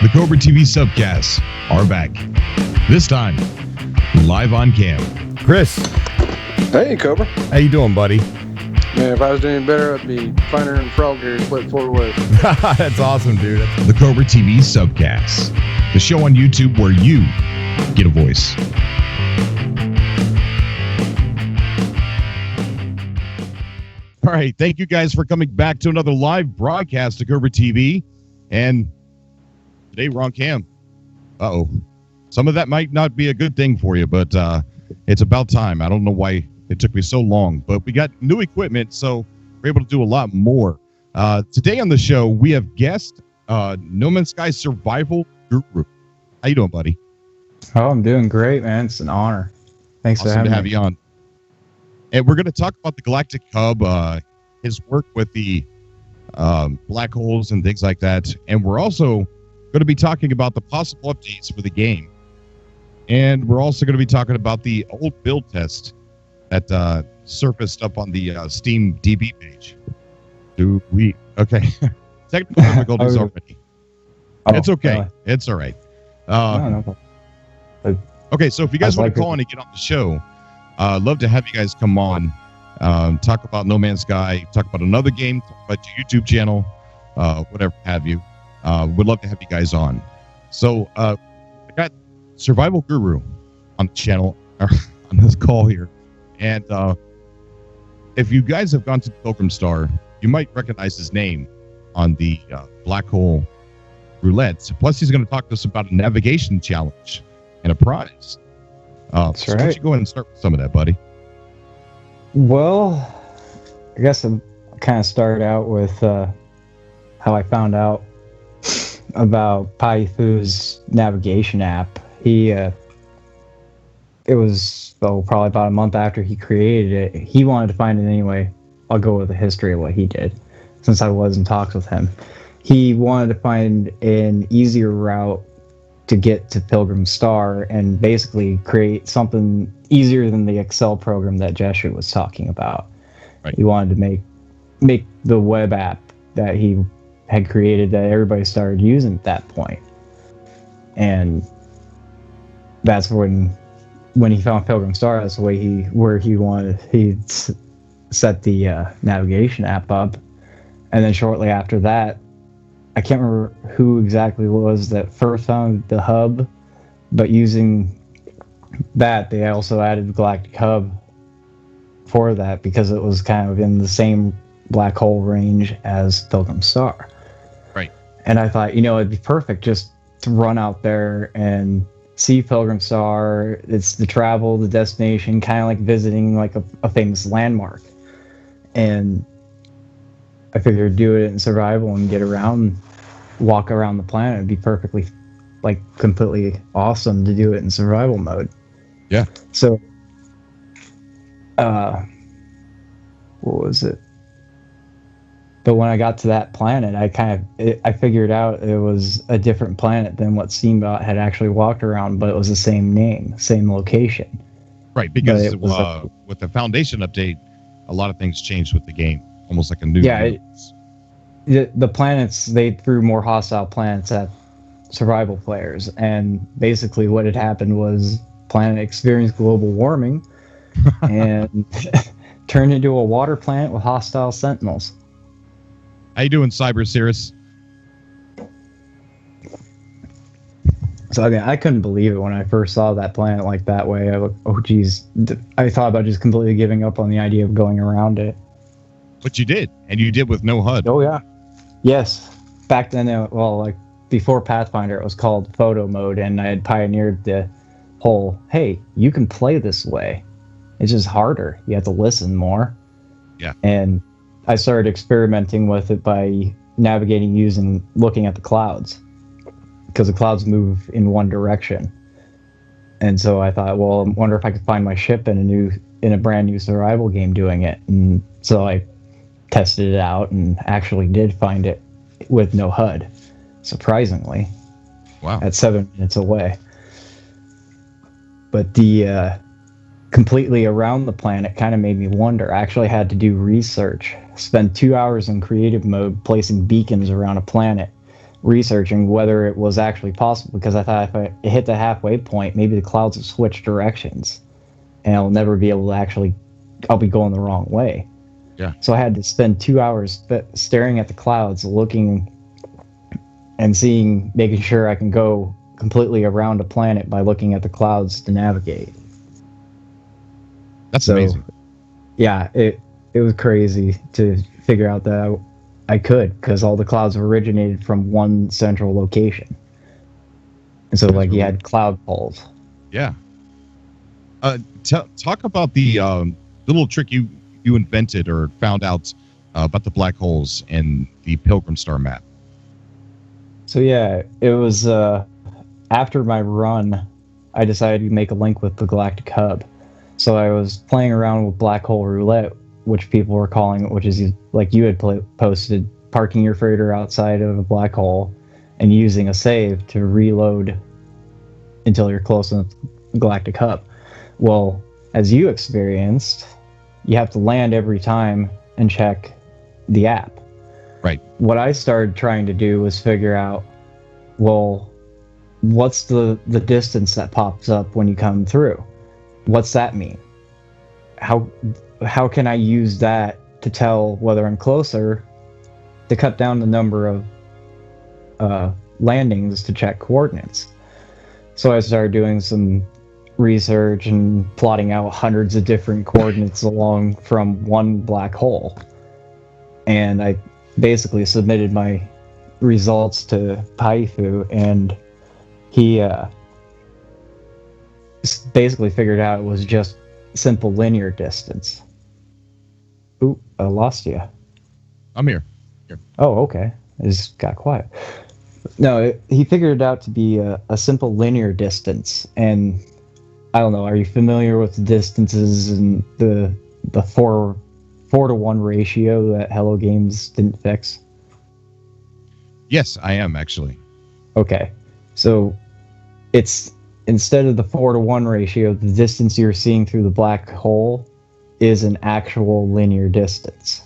The Cobra TV subcasts are back. This time, live on cam. Chris. Hey, Cobra. How you doing, buddy? Man, if I was doing better, I'd be finding in frog here and split 4 ways. That's awesome, dude. The Cobra TV subcasts, the show on YouTube where you get a voice. All right, thank you guys for coming back to another live broadcast of Cobra TV. And today we're on cam. Uh-oh. Some of that might not be a good thing for you, but it's about time. I don't know why it took me so long, but we got new equipment, so we're able to do a lot more. Today on the show, we have guest No Man's Sky Survival Guru. How you doing, buddy? Oh, I'm doing great, man. It's an honor. Thanks Awesome for having to have me. you on. And we're going to talk about the Galactic Hub, his work with the black holes and things like that. And we're also going to be talking about the possible updates for the game. And we're also going to be talking about the old build test that surfaced up on the Steam DB page. Okay. Technical difficulties already. It's okay. It's all right. No. Okay, so if you guys want to call in and get on the show, I'd love to have you guys come on, talk about No Man's Sky, talk about another game, talk about your YouTube channel, whatever have you. Would love to have you guys on. So I got Survival Guru on the channel, or on this call here. And if you guys have gone to Pilgrim Star, you might recognize his name on the black hole roulette. Plus, he's going to talk to us about a navigation challenge and a prize. That's so right. why don't you go ahead and start with some of that, buddy? Well, I guess I kind of started out with how I found out about Paifu's navigation app. It was probably about a month after he created it. He wanted to find it anyway. I'll go with the history of what he did, since I was in talks with him. He wanted to find an easier route to get to Pilgrim Star and basically create something easier than the Excel program that Jere was talking about. Right. He wanted to make the web app that he had created that everybody started using at that point. And that's when he found Pilgrim Star, that's the way he set the navigation app up. And then shortly after that, I can't remember who exactly was that first found the hub, but using that, they also added the Galactic Hub for that because it was kind of in the same black hole range as Pilgrim Star. Right. And I thought, it'd be perfect just to run out there and see Pilgrim Star. It's the travel, the destination, kind of like visiting like a famous landmark. And I figured do it in survival and get around, walk around the planet. It'd be perfectly, completely awesome to do it in survival mode. Yeah. So, what was it? But when I got to that planet, I figured out it was a different planet than what Steambot had actually walked around, but it was the same name, same location. Right, because with the Foundation update, a lot of things changed with the game. Almost like a new... Yeah, the planets, they threw more hostile planets at survival players, and basically what had happened was planet experienced global warming and turned into a water planet with hostile sentinels. How you doing, Cyrus? So I couldn't believe it when I first saw that planet like that way. I looked, oh geez, I thought about just completely giving up on the idea of going around it. But you did, and you did with no HUD. Oh yeah, yes. Back then, before Pathfinder, it was called photo mode, and I had pioneered the whole, hey, you can play this way. It's just harder. You have to listen more. Yeah. And I started experimenting with it by navigating looking at the clouds, because the clouds move in one direction. And so I thought, well, I wonder if I could find my ship in a brand new survival game doing it. And so I tested it out and actually did find it with no HUD, surprisingly. Wow. At 7 minutes away. But the completely around the planet kind of made me wonder. I actually had to do research, spend 2 hours in creative mode placing beacons around a planet researching whether it was actually possible, because I thought if I hit the halfway point, maybe the clouds will switch directions and I'll never be able to I'll be going the wrong way. Yeah. So I had to spend 2 hours staring at the clouds, looking and making sure I can go completely around a planet by looking at the clouds to navigate. That's amazing. Yeah, it was crazy to figure out that I could, because all the clouds originated from one central location. And so, like, you had cloud poles. Yeah. Talk about the little trick you invented or found out about the black holes and the Pilgrim Star Map. So, yeah, it was after my run, I decided to make a link with the Galactic Hub. So I was playing around with black hole roulette, which people were calling it, which is like you had posted, parking your freighter outside of a black hole and using a save to reload until you're close enough to the Galactic Hub. Well, as you experienced, you have to land every time and check the app. Right. What I started trying to do was figure out, well, what's the distance that pops up when you come through? What's that mean? How can I use that to tell whether I'm closer, to cut down the number of landings to check coordinates? So I started doing some research and plotting out hundreds of different coordinates along from one black hole. And I basically submitted my results to Paifu, and he basically figured out it was just simple linear distance. Ooh, I lost you. I'm here. Oh, okay. I just got quiet. No, he figured it out to be a simple linear distance. And I don't know, are you familiar with the distances and the 4-to-1 ratio that Hello Games didn't fix? Yes, I am actually. Okay. So it's, instead of the 4-to-1 ratio, the distance you're seeing through the black hole is an actual linear distance.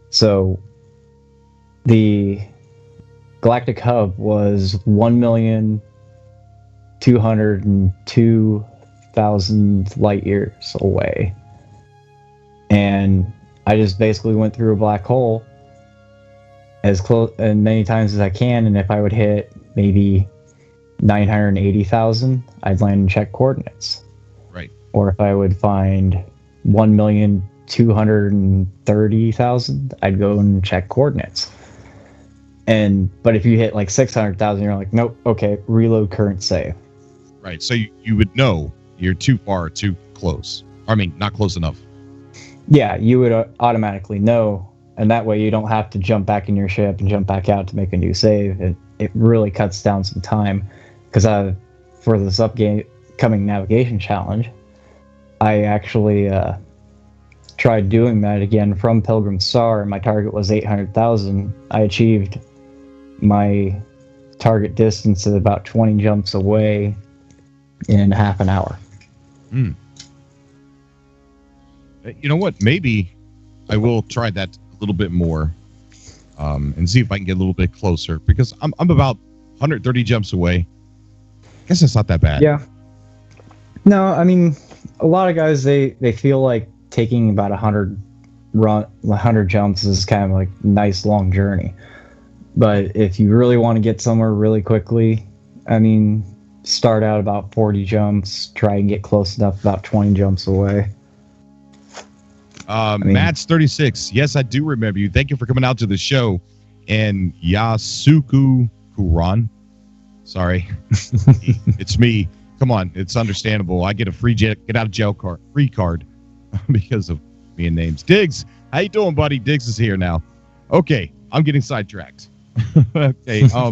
So the Galactic Hub was 1,202,000 light years away. And I just basically went through a black hole as close and many times as I can, and if I would hit maybe 980,000, I'd land and check coordinates. Right. Or if I would find 1,230,000, I'd go and check coordinates. But if you hit like 600,000, you're like, nope, okay, reload current save. Right. So you would know you're too far, too close. I mean, not close enough. Yeah, you would automatically know, and that way you don't have to jump back in your ship and jump back out to make a new save. It really cuts down some time, because for this upcoming navigation challenge, I actually tried doing that again from Pilgrim Star, and my target was 800,000. I achieved my target distance at about 20 jumps away in half an hour. You know what? Maybe I will try that a little bit more and see if I can get a little bit closer, because I'm about 130 jumps away. I guess it's not that bad. Yeah. No, I mean, a lot of guys, they feel like taking about 100 jumps is kind of like a nice long journey. But if you really want to get somewhere really quickly, I mean, start out about 40 jumps, try and get close enough about 20 jumps away. Matt's 36. Yes, I do remember you. Thank you for coming out to the show. And Yasuku Kuran. Sorry. It's me. Come on. It's understandable. I get a free get out of jail card, free card because of me and names. Diggs, how you doing, buddy? Diggs is here now. Okay. I'm getting sidetracked. Okay. So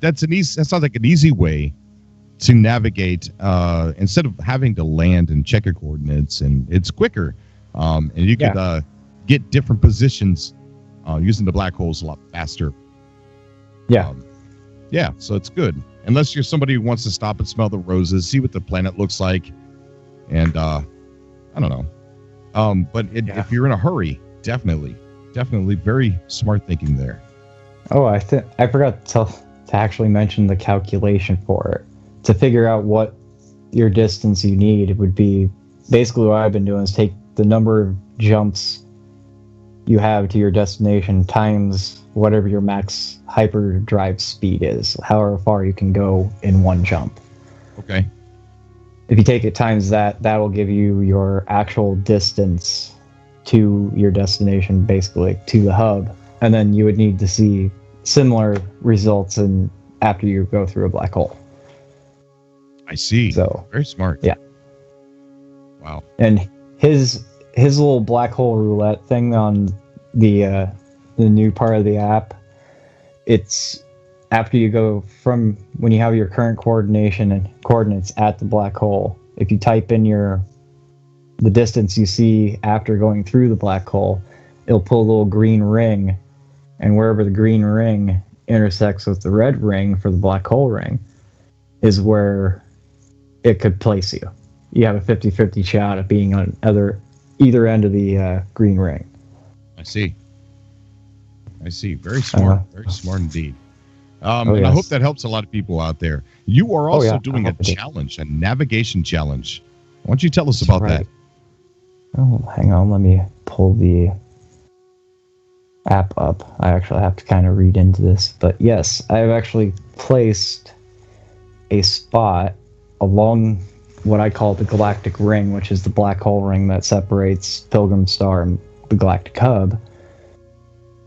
that sounds like an easy way to navigate instead of having to land and check your coordinates, and it's quicker. And you could get different positions using the black holes a lot faster. Yeah. Yeah, so it's good. Unless you're somebody who wants to stop and smell the roses, see what the planet looks like, and I don't know. But if you're in a hurry, definitely definitely very smart thinking there. Oh, I forgot to actually mention the calculation for it. To figure out what your distance you need, it would be basically what I've been doing is take the number of jumps you have to your destination times whatever your max hyperdrive speed is, however far you can go in one jump. Okay. If you take it times that will give you your actual distance to your destination, basically to the hub, and then you would need to see similar results after you go through a black hole. I see. So very smart. Yeah. Wow. And his little black hole roulette thing on the new part of the app, it's after you go from when you have your current coordinates at the black hole, if you type in the distance you see after going through the black hole, it'll pull a little green ring, and wherever the green ring intersects with the red ring for the black hole ring is where it could place you. You have a 50-50 shot of being on either end of the green ring. I see. Very smart. Very smart indeed. And yes. I hope that helps a lot of people out there. You are also doing a it challenge, a navigation challenge. Why don't you tell us about that? Oh, hang on. Let me pull the app up. I actually have to kind of read into this. But yes, I've actually placed a spot along what I call the galactic ring, which is the black hole ring that separates Pilgrim Star and the galactic hub.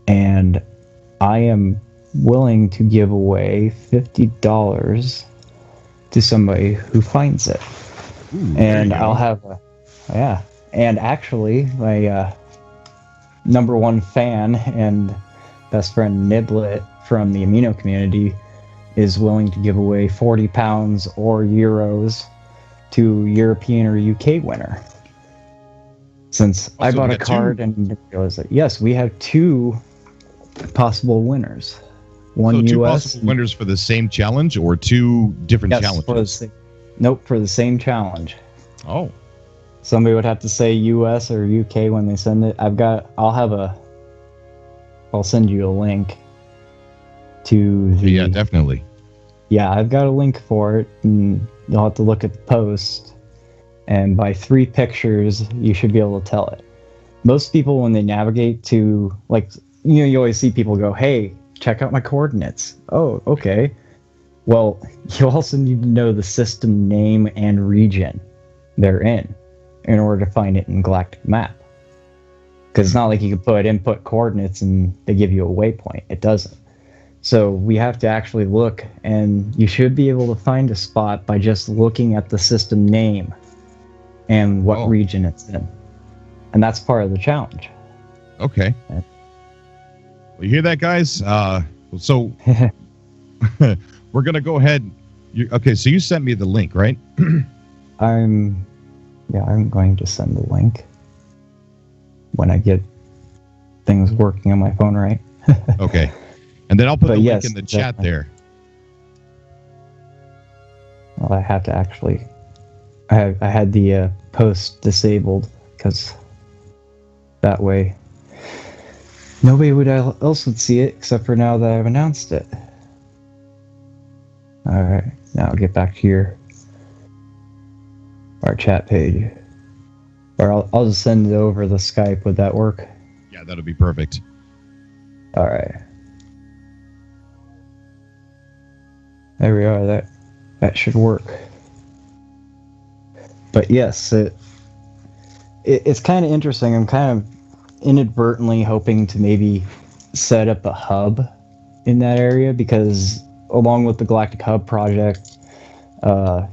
And I am willing to give away $50 to somebody who finds it. Ooh, and I'll have and actually my number one fan and best friend Niblet from the Amino community is willing to give away 40 pounds or euros to European or UK winner. Since I bought a card and realized that yes, we have two possible winners. One two US possible winners for the same challenge or two different challenges? For the same challenge. Oh. Somebody would have to say US or UK when they send it. I'll send you a link to the... Yeah, definitely. Yeah, I've got a link for it, and you'll have to look at the post. And by 3 pictures, you should be able to tell it. Most people, when they navigate to, you always see people go, hey, check out my coordinates. Oh, okay. Well, you also need to know the system name and region they're in order to find it in Galactic Map. Because it's not like you can put input coordinates and they give you a waypoint. It doesn't. So we have to actually look, and you should be able to find a spot by just looking at the system name and what region it's in. And that's part of the challenge. Okay. Well, you hear that, guys? So we're going to go ahead. Okay, so you sent me the link, right? I'm going to send the link when I get things working on my phone right. Okay. And then I'll put the link in the chat there. Well, I have to actually... I had the post disabled because that way nobody else would see it except for now that I've announced it. Alright, now I'll get back to our chat page. Or I'll just send it over the Skype. Would that work? Yeah, that'll be perfect. Alright. There we are. That should work. But yes, it's kind of interesting. I'm kind of inadvertently hoping to maybe set up a hub in that area because along with the Galactic Hub project,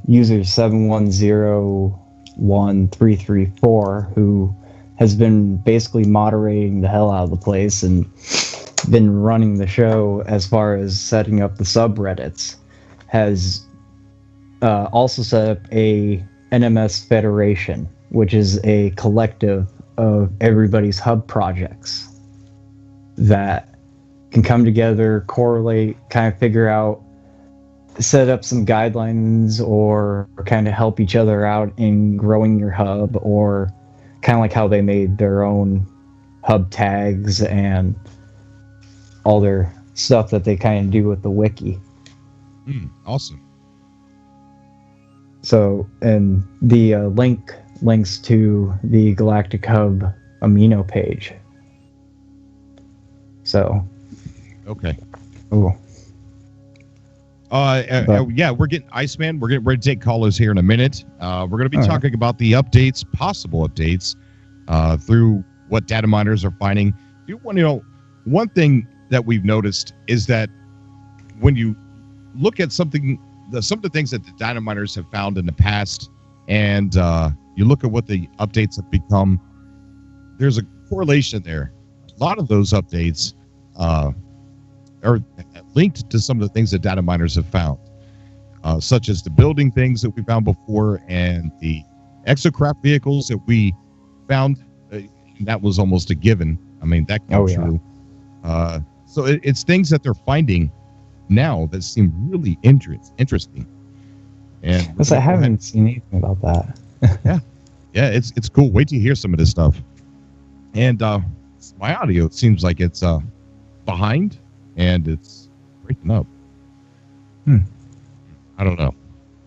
user 71013334, who has been basically moderating the hell out of the place and been running the show as far as setting up the subreddits, has also set up a NMS Federation, which is a collective of everybody's hub projects that can come together, correlate, kind of figure out, set up some guidelines or kind of help each other out in growing your hub, or kind of like how they made their own hub tags and all their stuff that they kind of do with the wiki. Awesome. So, and the links to the Galactic Hub amino page. So. Okay. Oh. Yeah, we're getting Iceman. We're getting ready to take callers here in a minute. We're going to be talking about the updates, possible updates, through what data miners are finding. One thing that we've noticed is that when you look at some of the things that the data miners have found in the past, and you look at what the updates have become, there's a correlation there. A lot of those updates are linked to some of the things that data miners have found, such as the building things that we found before and the exocraft vehicles that we found. That was almost a given. I mean, that came true. So it's things that they're finding now that seem really interesting. And I haven't seen anything about that. yeah, it's cool. Wait till you hear some of this stuff. And my audio, it seems like it's behind and it's breaking up. I don't know.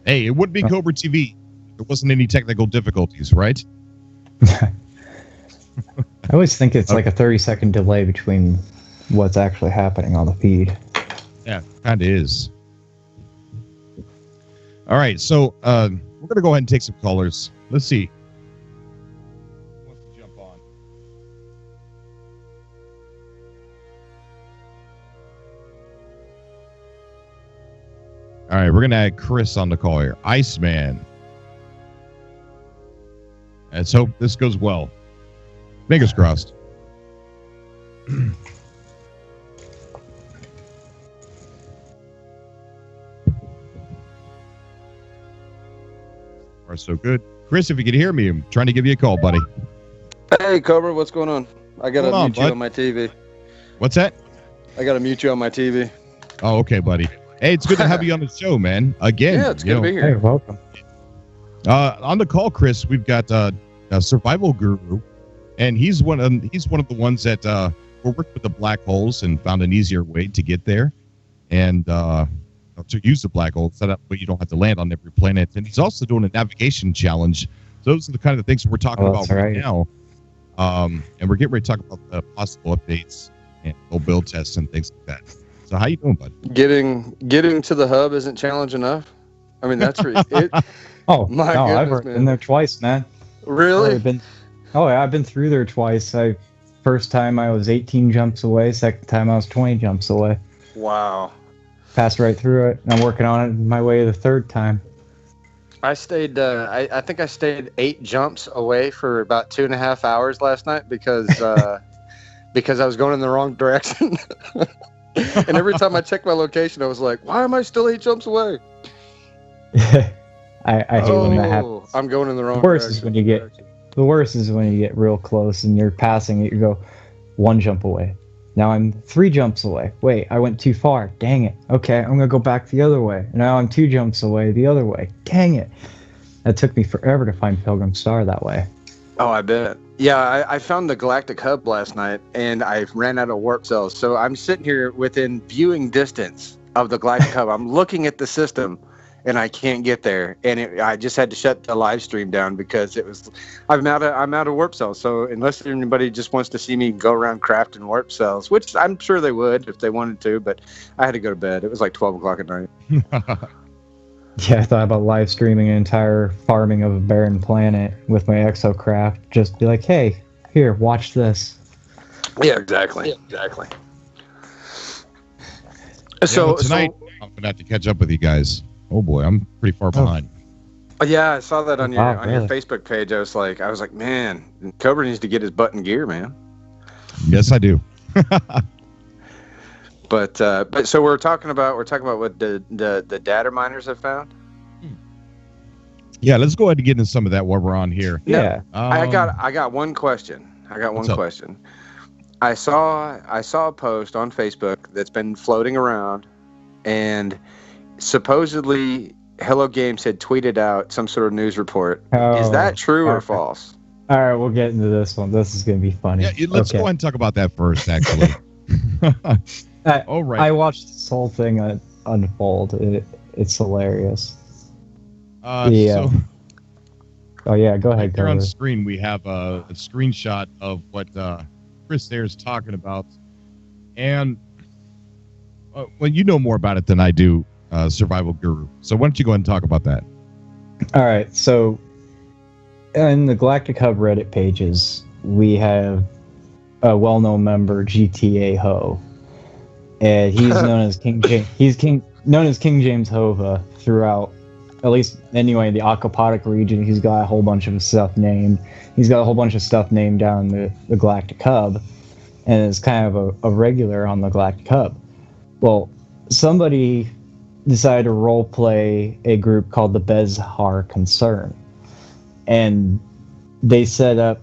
Hey, it wouldn't be Cobra TV. There wasn't any technical difficulties, right? I always think it's like a 30-second delay between what's actually happening on the feed. Yeah, kind of is. All right, so we're going to go ahead and take some callers. Let's see. Who wants to jump on? All right, we're going to add Chris on the call here. Iceman. Let's hope this goes well. Fingers crossed. Are so good. Chris, if you can hear me, I'm trying to give you a call, buddy. Hey, Cobra, what's going on? I got to mute you on my TV. What's that? I got to mute you on my TV. Oh, okay, buddy. Hey, it's good to have you on the show, man. Again. Yeah, it's good to be here. Hey, welcome. On the call, Chris, we've got a Survival Guru, and he's one of the ones that worked with the black holes and found an easier way to get there, and to use the black hole set up where you don't have to land on every planet. And he's also doing a navigation challenge. So those are the kind of things we're talking about right now. And we're getting ready to talk about the possible updates and full build tests and things like that. So how you doing, bud? Getting to the hub isn't challenge enough. I mean, that's it. Oh, my no, goodness, I've been there twice, man. Really? I've been through there twice. First time I was 18 jumps away. Second time I was 20 jumps away. Wow. Passed right through it. I'm working on it my way the third time. I stayed. I think I stayed 8 jumps away for about 2.5 hours last night because because I was going in the wrong direction. And every time I checked my location, I was like, "Why am I still 8 jumps away?" I hate when that happens. I'm going in the wrong. The worst is when you get real close and you're passing it. You go 1 jump away. Now I'm 3 jumps away. Wait, I went too far. Dang it. Okay, I'm gonna go back the other way. Now I'm 2 jumps away the other way. Dang it. That took me forever to find Pilgrim Star that way. Oh, I bet. Yeah, I found the Galactic Hub last night, and I ran out of warp cells. So I'm sitting here within viewing distance of the Galactic Hub. I'm looking at the system, and I can't get there. And I just had to shut the live stream down because I'm out of warp cells. So unless anybody just wants to see me go around crafting warp cells, which I'm sure they would if they wanted to, but I had to go to bed. It was like 12 o'clock at night. Yeah, I thought about live streaming an entire farming of a barren planet with my exocraft. Just be like, hey, here, watch this. Yeah, exactly. So tonight, I'm gonna have to catch up with you guys. Oh boy, I'm pretty far behind. Yeah, I saw that on your really? Facebook page. I was like, man, Cobra needs to get his butt in gear, man. Yes, I do. But so we're talking about what the data miners have found. Yeah, let's go ahead and get into some of that while we're on here. Yeah. I got one question. I saw a post on Facebook that's been floating around, and supposedly Hello Games had tweeted out some sort of news report. Is that true or false? All right, we'll get into this one. This is going to be funny. Yeah, let's go ahead and talk about that first, actually. All right. I watched this whole thing unfold. It's hilarious. So oh yeah, go ahead. here on the screen we have a screenshot of what Chris there is talking about, and well, you know more about it than I do, Survival Guru. So why don't you go ahead and talk about that? All right, so in the Galactic Hub Reddit pages, we have a well-known member, GTA Ho, and he's known as King James. Known as King James Hova throughout, at least anyway, the Acapodic region. He's got a whole bunch of stuff named. He's got a whole bunch of stuff named down the Galactic Hub, and is kind of a regular on the Galactic Hub. Well, somebody decided to role play a group called the Bezhar Concern, and they set up.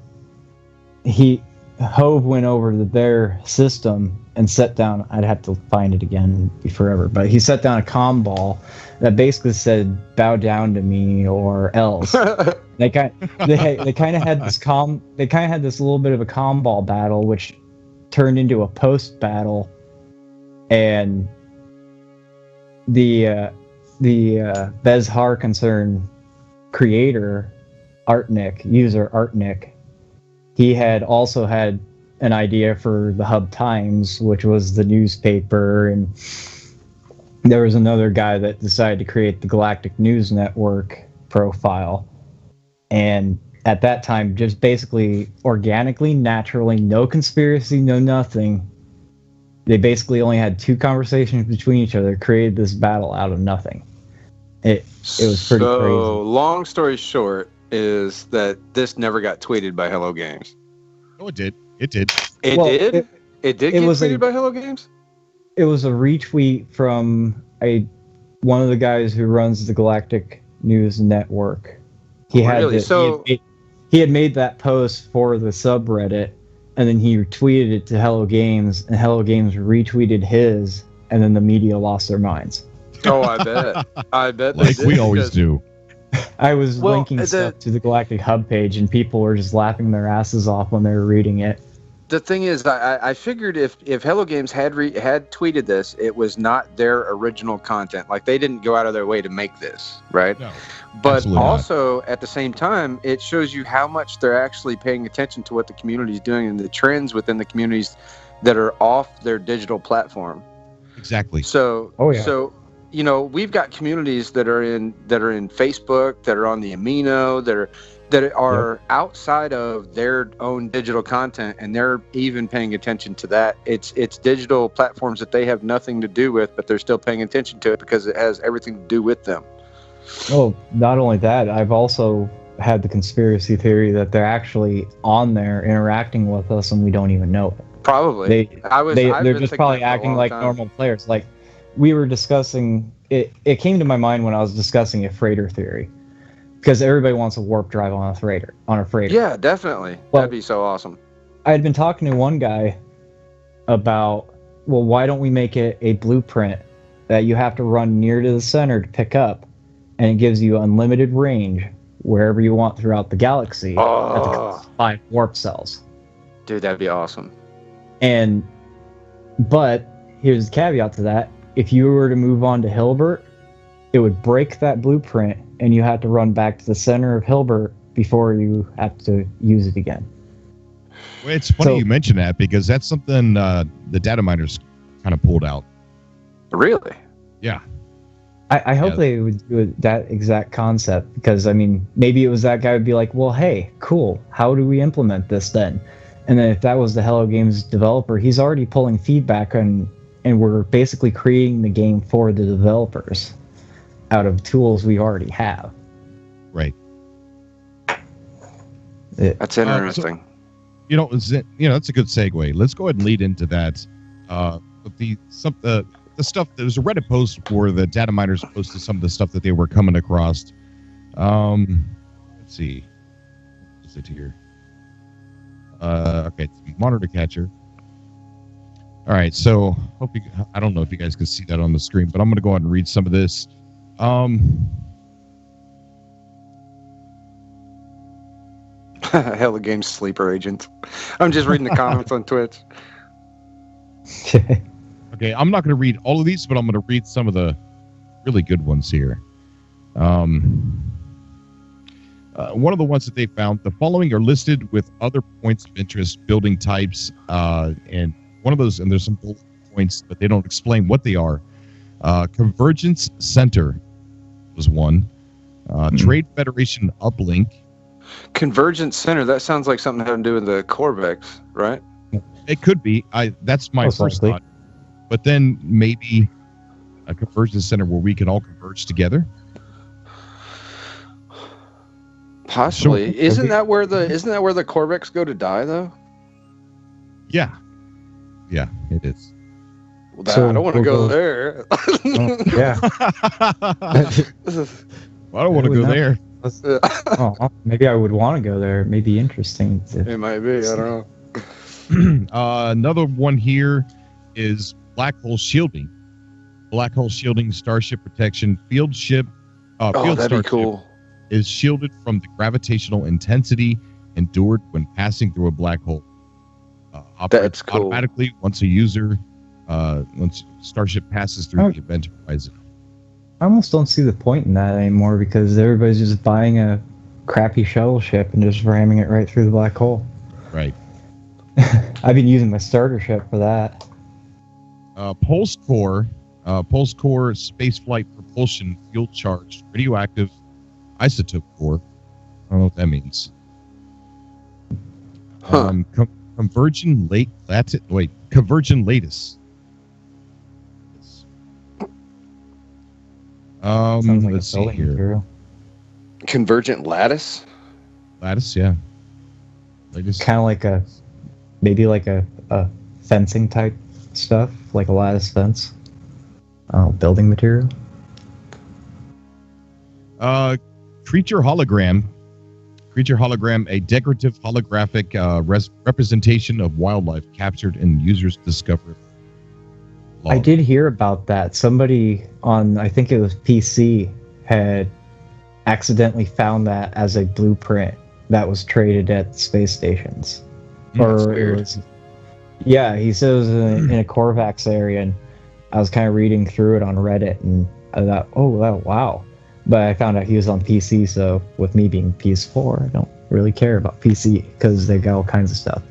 Hove went over to their system and set down. I'd have to find it again, it'd be forever. But he set down a comm ball that basically said "bow down to me" or else. They kind of had this little bit of a comm ball battle, which turned into a post battle, and the Bezhar Concern creator user Artnik, he had also had an idea for the Hub Times, which was the newspaper, and there was another guy that decided to create the Galactic News Network profile. And at that time, just basically organically, naturally, no conspiracy, no nothing, they basically only had two conversations between each other, created this battle out of nothing. It was pretty crazy. So, long story short, is that this never got tweeted by Hello Games. Oh, it did. It did. It did get tweeted by Hello Games? It was a retweet from one of the guys who runs the Galactic News Network. He had made that post for the subreddit, and then he retweeted it to Hello Games, and Hello Games retweeted his, and then the media lost their minds. Oh, I bet. I bet they like did, we always do. I was linking stuff to the Galactic Hub page, and people were just laughing their asses off when they were reading it. The thing is, I figured if Hello Games had tweeted this, it was not their original content. Like, they didn't go out of their way to make this, right? No, but also, at the same time, it shows you how much they're actually paying attention to what the community is doing and the trends within the communities that are off their digital platform. Exactly. So, you know, we've got communities that are in Facebook, that are on the Amino, that are outside of their own digital content, and they're even paying attention to that. It's digital platforms that they have nothing to do with, but they're still paying attention to it because it has everything to do with them. Well, not only that, I've also had the conspiracy theory that they're actually on there interacting with us and we don't even know it. Probably. They're just probably acting like normal players. Like, we were discussing it. It came to my mind when I was discussing a freighter theory, because everybody wants a warp drive on a freighter. Yeah, definitely. That'd be so awesome. I had been talking to one guy about, well, why don't we make it a blueprint that you have to run near to the center to pick up, and it gives you unlimited range wherever you want throughout the galaxy at the 5 warp cells. Dude, that'd be awesome. But here's the caveat to that. If you were to move on to Hilbert, it would break that blueprint, and you have to run back to the center of Hilbert before you have to use it again. Well, it's funny you mention that, because that's something the data miners kind of pulled out. Really? Yeah. I hope they would do that exact concept, because, I mean, maybe it was that guy would be like, well, hey, cool, how do we implement this then? And then if that was the Hello Games developer, he's already pulling feedback, and we're basically creating the game for the developers out of tools we already have. Right. That's interesting. That's a good segue. Let's go ahead and lead into that. The stuff, there was a Reddit post where the data miners posted some of the stuff that they were coming across. Let's see. What is it here? Okay, it's monitor catcher. All right, so I don't know if you guys can see that on the screen, but I'm going to go ahead and read some of this. Hell, the game's sleeper agent. I'm just reading the comments on Twitch. Okay, I'm not going to read all of these, but I'm going to read some of the really good ones here. One of the ones that they found, the following are listed with other points of interest, building types, and one of those, and there's some bullet points, but they don't explain what they are. Convergence Center was one. Trade Federation Uplink. Convergence Center, that sounds like something having to do with the Corvex, right? It could be. That's my first thought. But then maybe a convergence center where we can all converge together. Possibly. Isn't that where the Corvex go to die though? Yeah. Yeah, it is. Well, I don't want to go there. Yeah. I don't want to go there. Maybe I would want to go there. It may be interesting. It might be. I don't know. Another one here is black hole shielding. Black hole shielding, starship protection, field ship. Field that'd be cool. Is shielded from the gravitational intensity endured when passing through a black hole. Operates cool. Automatically once starship passes through the event horizon. I almost don't see the point in that anymore because everybody's just buying a crappy shuttle ship and just ramming it right through the black hole. Right. I've been using my starter ship for that. Pulse core spaceflight propulsion fuel charged radioactive isotope core. I don't know what that means. Convergent lattice. Sounds like let's see here. Material. Convergent lattice. Lattice, yeah. Lattice. Kind of like maybe like a fencing type stuff, like a lattice fence. Building material. Creature hologram, a decorative holographic representation of wildlife captured in user's discovery. I did hear about that. Somebody on, I think it was PC, had accidentally found that as a blueprint that was traded at space stations. Or it was, yeah, he said it was in a Corvax area, and I was kind of reading through it on Reddit, and I thought, oh, wow. But I found out he was on PC, so with me being PS4, I don't really care about PC because they got all kinds of stuff.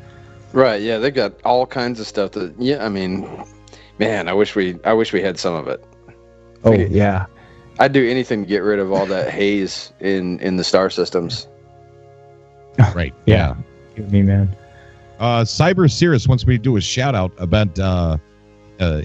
Right, yeah, they got all kinds of stuff that, yeah, I mean, man, I wish we had some of it. Oh, yeah. I'd do anything to get rid of all that haze in the star systems. Right, yeah. Give me, man. Cyrus wants me to do a shout out about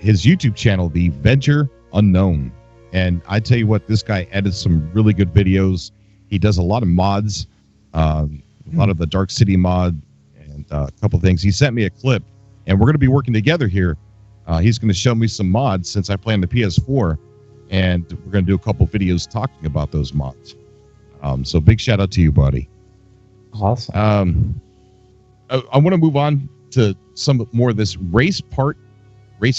his YouTube channel, The Venture Unknown. And I tell you what, this guy edits some really good videos. He does a lot of mods, a lot of the Dark City mod, and a couple things. He sent me a clip, and we're going to be working together here. He's going to show me some mods since I play on the PS4, and we're going to do a couple videos talking about those mods. So big shout out to you, buddy. Awesome. I want to move on to some more of this race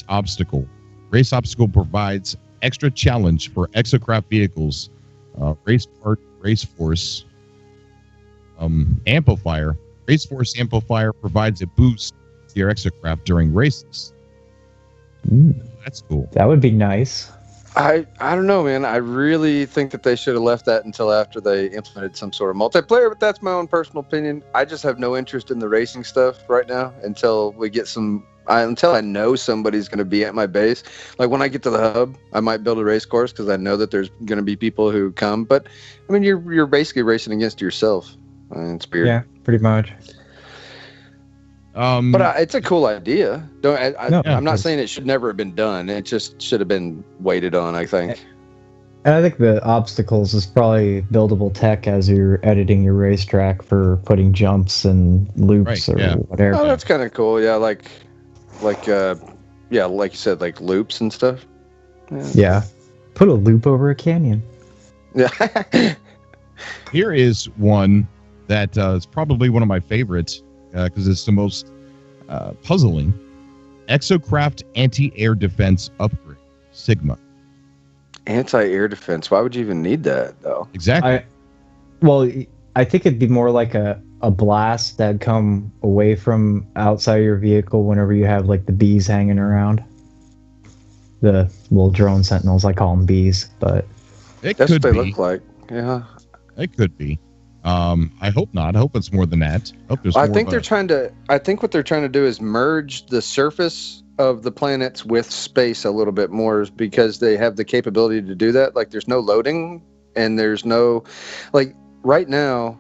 obstacle. Race obstacle provides extra challenge for exocraft vehicles. Race force amplifier. Race force amplifier provides a boost to your exocraft during races. That's cool. That would be nice. I don't know, man. I really think that they should have left that until after they implemented some sort of multiplayer, but that's my own personal opinion. I just have no interest in the racing stuff right now until we get until I know somebody's going to be at my base. Like when I get to the hub, I might build a race course because I know that there's going to be people who come. But I mean, you're basically racing against yourself. It's weird. Yeah, pretty much. But it's a cool idea. I'm not it's... saying it should never have been done. It just should have been waited on, I think. And I think the obstacles is probably buildable tech as you're editing your racetrack for putting jumps and loops whatever. Oh, that's kind of cool. Yeah, like you said, like loops and stuff. Yeah. Put a loop over a canyon. Yeah. Here is one that is probably one of my favorites because it's the most puzzling. Exocraft anti-air defense upgrade, Sigma. Anti-air defense. Why would you even need that, though? Exactly. Well, I think it'd be more like a blast that'd come away from outside your vehicle whenever you have like the bees hanging around. The little drone sentinels, I call them bees, but It That's could what they be. look like. Yeah. It could be. I hope not. I hope it's more than that. I hope there's I more think of they're a- trying to. I think what they're trying to do is merge the surface of the planets with space a little bit more, because they have the capability to do that. Like, there's no loading, and there's no, like, right now,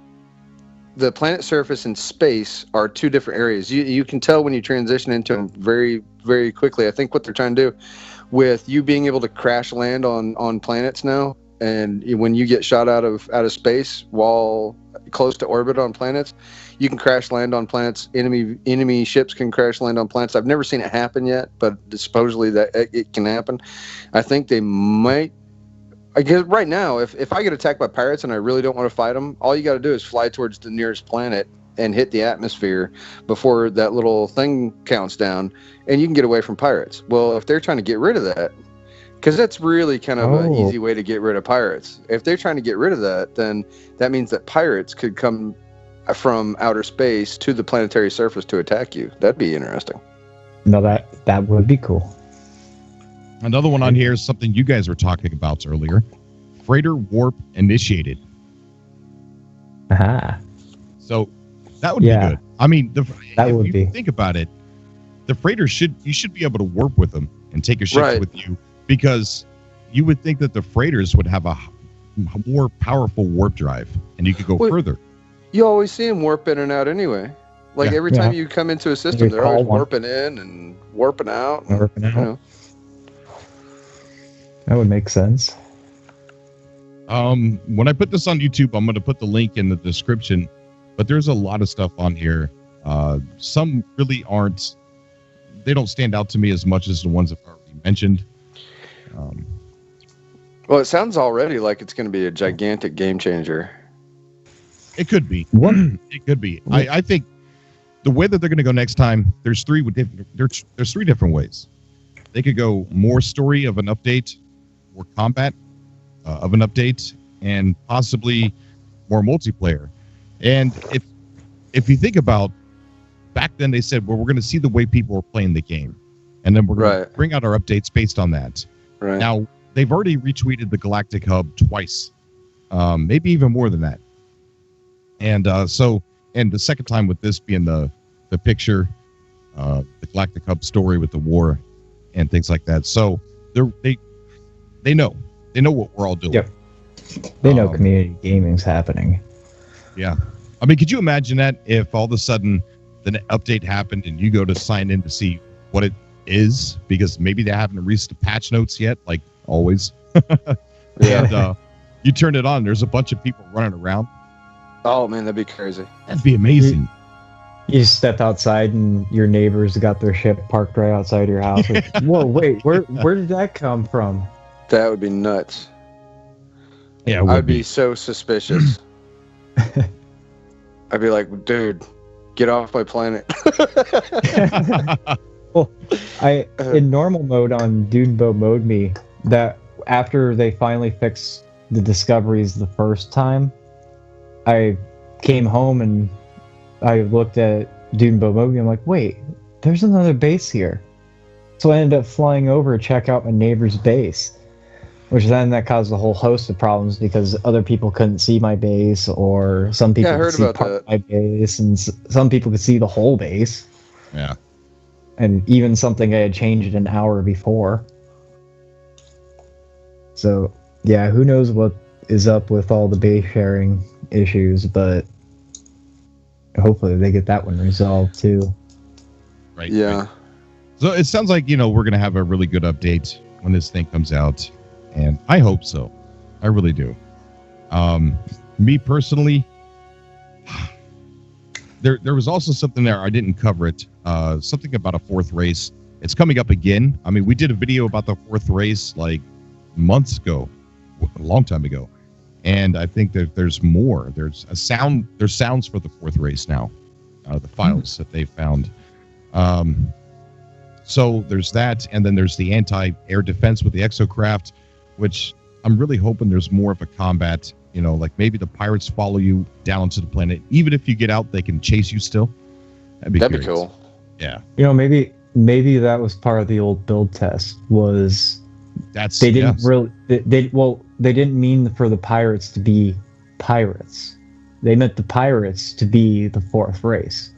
the planet surface and space are two different areas. You can tell when you transition into them very, very quickly. I think what they're trying to do with you being able to crash land on planets now, and when you get shot out of space while close to orbit on planets, you can crash land on planets. Enemy ships can crash land on planets. I've never seen it happen yet, but supposedly that it can happen. I think they might. I guess right now, if I get attacked by pirates and I really don't want to fight them, all you got to do is fly towards the nearest planet and hit the atmosphere before that little thing counts down, and you can get away from pirates. Well, if they're trying to get rid of that, because that's really kind of an easy way to get rid of pirates. If they're trying to get rid of that, then that means that pirates could come from outer space to the planetary surface to attack you. That'd be interesting. no, that would be cool. Another one on here is something you guys were talking about earlier. Freighter warp initiated. Aha. So that would be good. I mean, That if would you be. think about it, the freighter you should be able to warp with them and take your ships Right. with you, because you would think that the freighters would have a more powerful warp drive and you could go Well, further. You always see them warp in and out anyway. Like every time Yeah. you come into a system, You they're always call one. warping in and warping out. Warping out. You know. That would make sense. When I put this on YouTube, I'm going to put the link in the description, but there's a lot of stuff on here. Some really aren't, they don't stand out to me as much as the ones I've already mentioned. Well, it sounds already like it's going to be a gigantic game changer. It could be. What? It could be. I think the way that they're going to go next time, there's three different ways. They could go more story of an update, more combat of an update, and possibly more multiplayer. And if you think about back then, they said, well, we're going to see the way people are playing the game, and then we're going to bring out our updates based on that. Right. Now, they've already retweeted the Galactic Hub twice, maybe even more than that. And and the second time with this being the picture, the Galactic Hub story with the war and things like that. So they know what we're all doing. Yep. They know community gaming's happening. Yeah. I mean, could you imagine that if all of a sudden the update happened and you go to sign in to see what it is, because maybe they haven't released the patch notes yet, like always. Yeah. And you turn it on, there's a bunch of people running around. Oh man, that'd be crazy. That'd be amazing. You step outside and your neighbors got their ship parked right outside your house. Like, whoa, wait, where did that come from? That would be nuts. Yeah, it I'd be so suspicious. I'd be like, dude, get off my planet. Well, in normal mode on Dunebo Mode Me, that after they finally fixed the discoveries the first time, I came home and I looked at Dunebo Mode Me. I'm like, wait, there's another base here. So I ended up flying over to check out my neighbor's base, which then that caused a whole host of problems because other people couldn't see my base, or some people I could heard see about part that. of my base, and some people could see the whole base. Yeah. And even something I had changed an hour before. So, yeah, who knows what is up with all the base sharing issues, but hopefully they get that one resolved too. Right. Yeah. Right. So it sounds like, we're going to have a really good update when this thing comes out. And I hope so. I really do. Me personally, there was also something there. I didn't cover it. Something about a fourth race. It's coming up again. I mean, we did a video about the fourth race like months ago, a long time ago. And I think that there's more. There's sounds for the fourth race now. The files that they found. So there's that, and then there's the anti-air defense with the exocraft, which I'm really hoping there's more of a combat You know, like maybe the pirates follow you down to the planet. Even if you get out, they can chase you still. That'd be cool. Yeah. You know, maybe that was part of the old build test. They didn't really. They didn't mean for the pirates to be pirates. They meant the pirates to be the fourth race.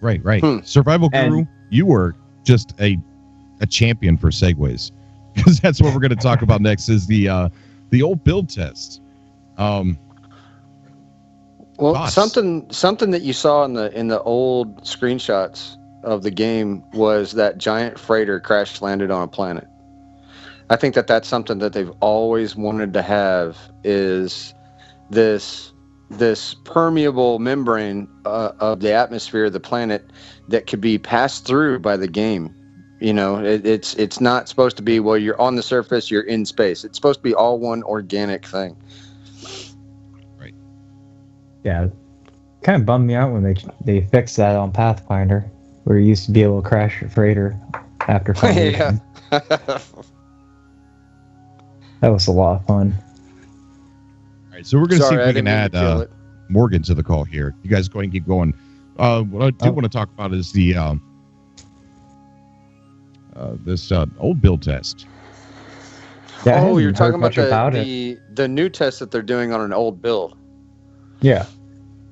Right. Survival Guru, you were just a champion for segues, because that's what we're going to talk about next. Is the old build test. Well, something that you saw in the old screenshots of the game was that giant freighter crash landed on a planet. I think that's something that they've always wanted to have, is this permeable membrane of the atmosphere of the planet that could be passed through by the game. You know, it's not supposed to be, well, you're on the surface, you're in space. It's supposed to be all one organic thing. Right. Yeah. Kind of bummed me out when they fixed that on Pathfinder, where you used to be able to crash your freighter after Foundation. Yeah. That was a lot of fun. All right, so we're going to see if we can add Morgan to the call here. You guys go and keep going. What I do want to talk about is the this old build test. Yeah, you're talking about the new test that they're doing on an old build. Yeah,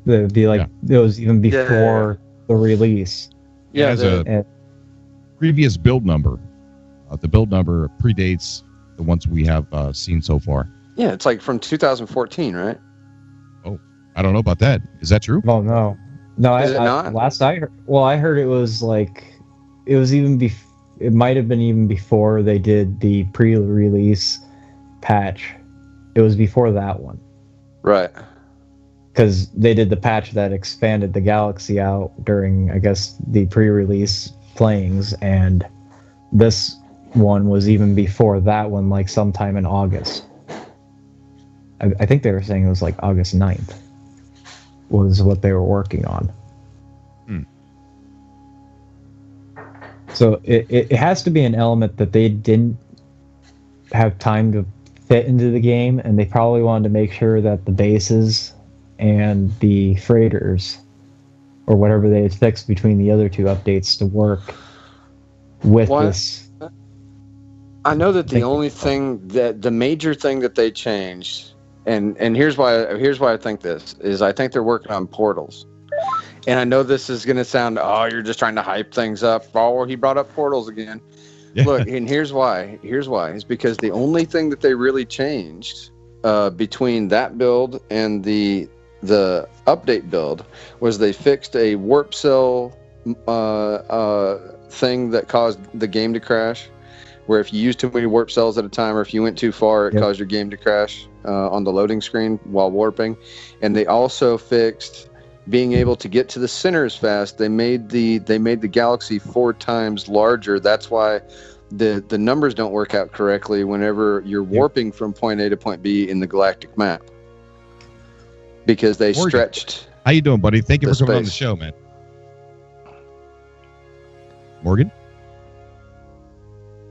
it'd be like it was even before the release. Yeah, it has a previous build number. The build number predates the ones we have seen so far. Yeah, it's like from 2014, right? Oh, I don't know about that. Is that true? Oh no, Is it not? Last I heard, I heard it was like it was even it might have been even before they did the pre-release patch. It was before that one, right? Because they did the patch that expanded the galaxy out during, I guess, the pre-release playings, and this one was even before that one, like sometime in August. I think they were saying it was like August 9th was what they were working on. So it has to be an element that they didn't have time to fit into the game, and they probably wanted to make sure that the bases and the freighters, or whatever they had fixed between the other two updates, to work with this. I know that the major thing that they changed, and here's why I think this is, I think they're working on portals. And I know this is going to sound, you're just trying to hype things up. Oh, he brought up portals again. Yeah. Look, and here's why. It's because the only thing that they really changed between that build and the update build was they fixed a warp cell thing that caused the game to crash, where if you use too many warp cells at a time, or if you went too far, it caused your game to crash on the loading screen while warping. And they also fixed being able to get to the centers fast. They made the galaxy 4 times larger. That's why the numbers don't work out correctly whenever you're warping from point A to point B in the galactic map, because they stretched. How you doing, buddy? Thank you for coming on the show, man. Morgan?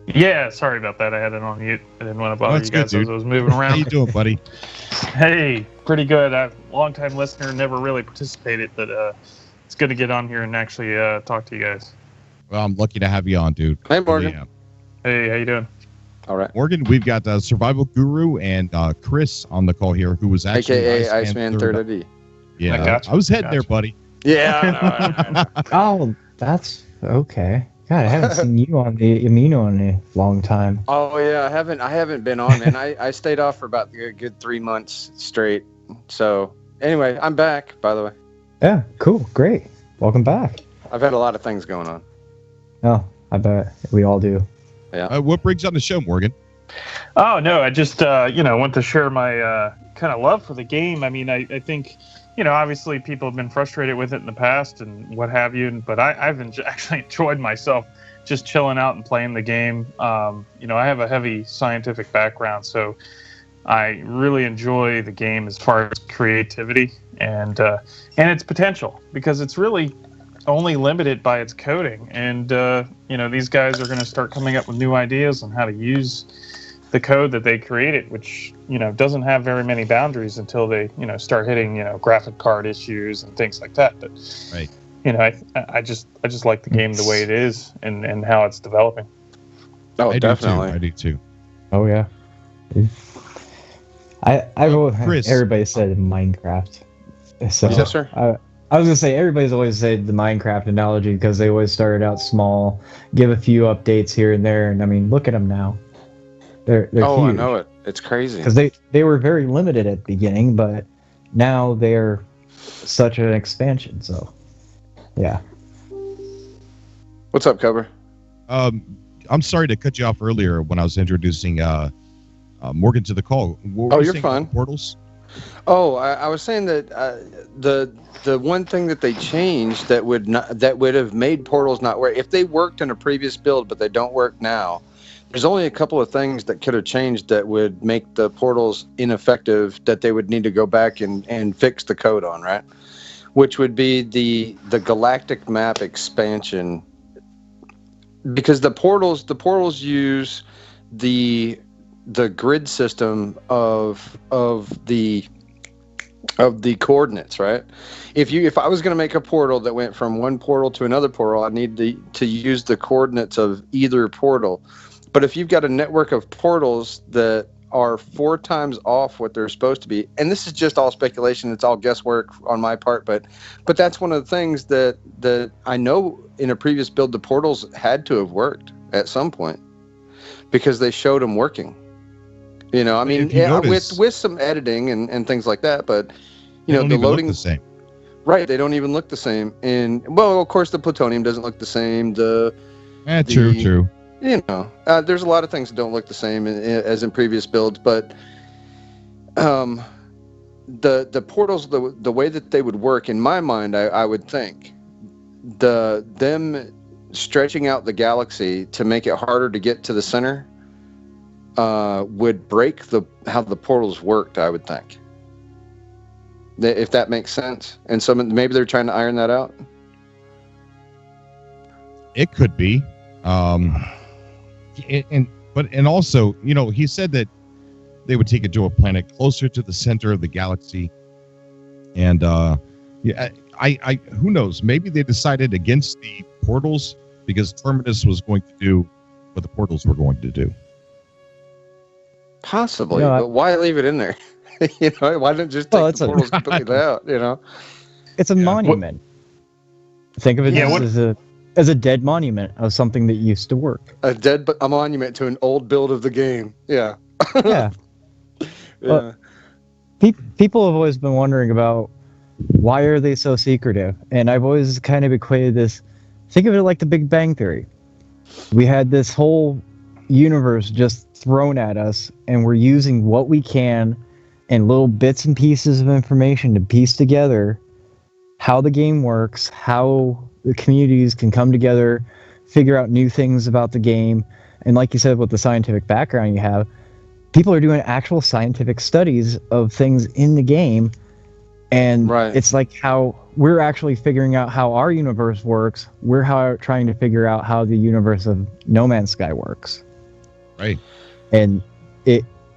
Yeah, sorry about that. I had it on mute. I didn't want to bother you guys as I was moving around. How you doing, buddy? Hey, pretty good. I'm a long-time listener, never really participated, but it's good to get on here and actually talk to you guys. Well, I'm lucky to have you on, dude. Hey, Morgan. Yeah. Hey, how you doing? All right. Morgan, we've got Survival Guru and Chris on the call here, who was actually AKA Iceman 3rd AD. Yeah, I was heading there, buddy. Yeah. Oh, that's okay. God, I haven't seen you on the Amino in a long time. Oh yeah, I haven't been on, man. I stayed off for about a good 3 months straight. So anyway, I'm back, by the way. Yeah, cool, great. Welcome back. I've had a lot of things going on. Oh, I bet we all do. Yeah. What brings you on the show, Morgan? Oh no, I just want to share my kind of love for the game. I mean, I think, obviously people have been frustrated with it in the past and what have you, but I've actually enjoyed myself just chilling out and playing the game. I have a heavy scientific background, so I really enjoy the game as far as creativity and its potential, because it's really only limited by its coding. And these guys are going to start coming up with new ideas on how to use the code that they created, which doesn't have very many boundaries until they start hitting graphic card issues and things like that. But right. I just like the game the way it is and how it's developing. Oh, I definitely. I do too. Oh yeah. Chris. Everybody said Minecraft. So Yes, sir. I was gonna say everybody's always said the Minecraft analogy because they always started out small, give a few updates here and there, and I mean, look at them now. They're huge. I know it. It's crazy. Because they were very limited at the beginning, but now they're such an expansion. So, yeah. What's up, Cobra? I'm sorry to cut you off earlier when I was introducing Morgan to the call. You're fine. Portals. Oh, I was saying that the one thing that they changed that would have made portals not work if they worked in a previous build, but they don't work now. There's only a couple of things that could have changed that would make the portals ineffective that they would need to go back and fix the code on, right? Which would be the galactic map expansion, because the portals use the grid system of the coordinates, right? If I was going to make a portal that went from one portal to another portal, I need to use the coordinates of either portal. But if you've got a network of portals that are 4 times off what they're supposed to be, and this is just all speculation, it's all guesswork on my part, but that's one of the things that I know in a previous build the portals had to have worked at some point because they showed them working. I mean, with some editing and things like that, but the loading the same. Right, they don't even look the same. And well, of course, the plutonium doesn't look the same. True. There's a lot of things that don't look the same as in previous builds, but the portals, the way that they would work, in my mind, I would think them stretching out the galaxy to make it harder to get to the center would break how the portals worked, I would think. If that makes sense. And so maybe they're trying to iron that out. It could be. And also, he said that they would take it to a planet closer to the center of the galaxy. And who knows? Maybe they decided against the portals because Terminus was going to do what the portals were going to do. Possibly, but why leave it in there? Why don't just take the portals completely out? It's a monument. Think of it as a dead monument of something that used to work. A monument to an old build of the game. Yeah. Yeah. Well, people have always been wondering about why are they so secretive, and I've always kind of equated this. Think of it like the Big Bang Theory. We had this whole universe just thrown at us, and we're using what we can and little bits and pieces of information to piece together how the game works, how the communities can come together, figure out new things about the game. And like you said, with the scientific background you have, people are doing actual scientific studies of things in the game. And It's like how we're actually figuring out how our universe works. We're trying to figure out how the universe of No Man's Sky works. Right. And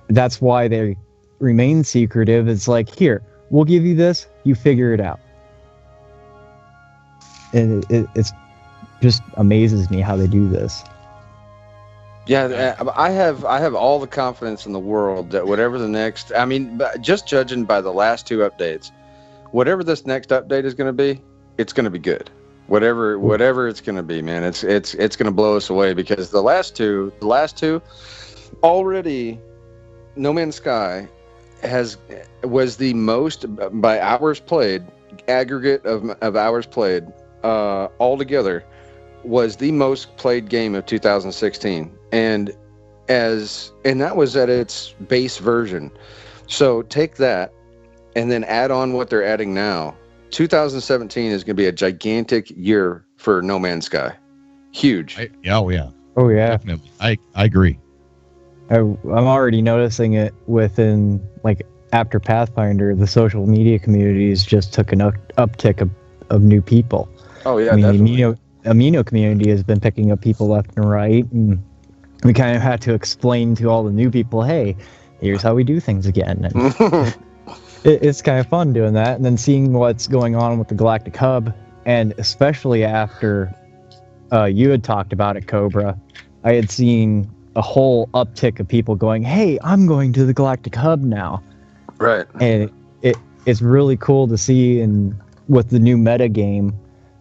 that's why they remain secretive. It's like, here, we'll give you this, you figure it out. And it's just amazes me how they do this. Yeah, I have all the confidence in the world that whatever the next, just judging by the last 2 updates, whatever this next update is going to be, it's going to be good. Whatever it's going to be, man, it's going to blow us away, because the last two already, No Man's Sky was the most by hours played, aggregate of hours played altogether, was the most played game of 2016, and that was at its base version. So take that and then add on what they're adding now. 2017 is going to be a gigantic year for No Man's Sky. Huge. Oh yeah, Definitely. I agree. I'm already noticing it within, like, after Pathfinder, the social media communities just took an uptick of new people. Oh yeah, definitely. The Amino community has been picking up people left and right, and we kind of had to explain to all the new people, hey, here's how we do things again. And it's kind of fun doing that, and then seeing what's going on with the Galactic Hub, and especially after you had talked about it, Cobra, I had seen a whole uptick of people going, hey, I'm going to the Galactic Hub now. Right. And it's really cool to see, and with the new meta game,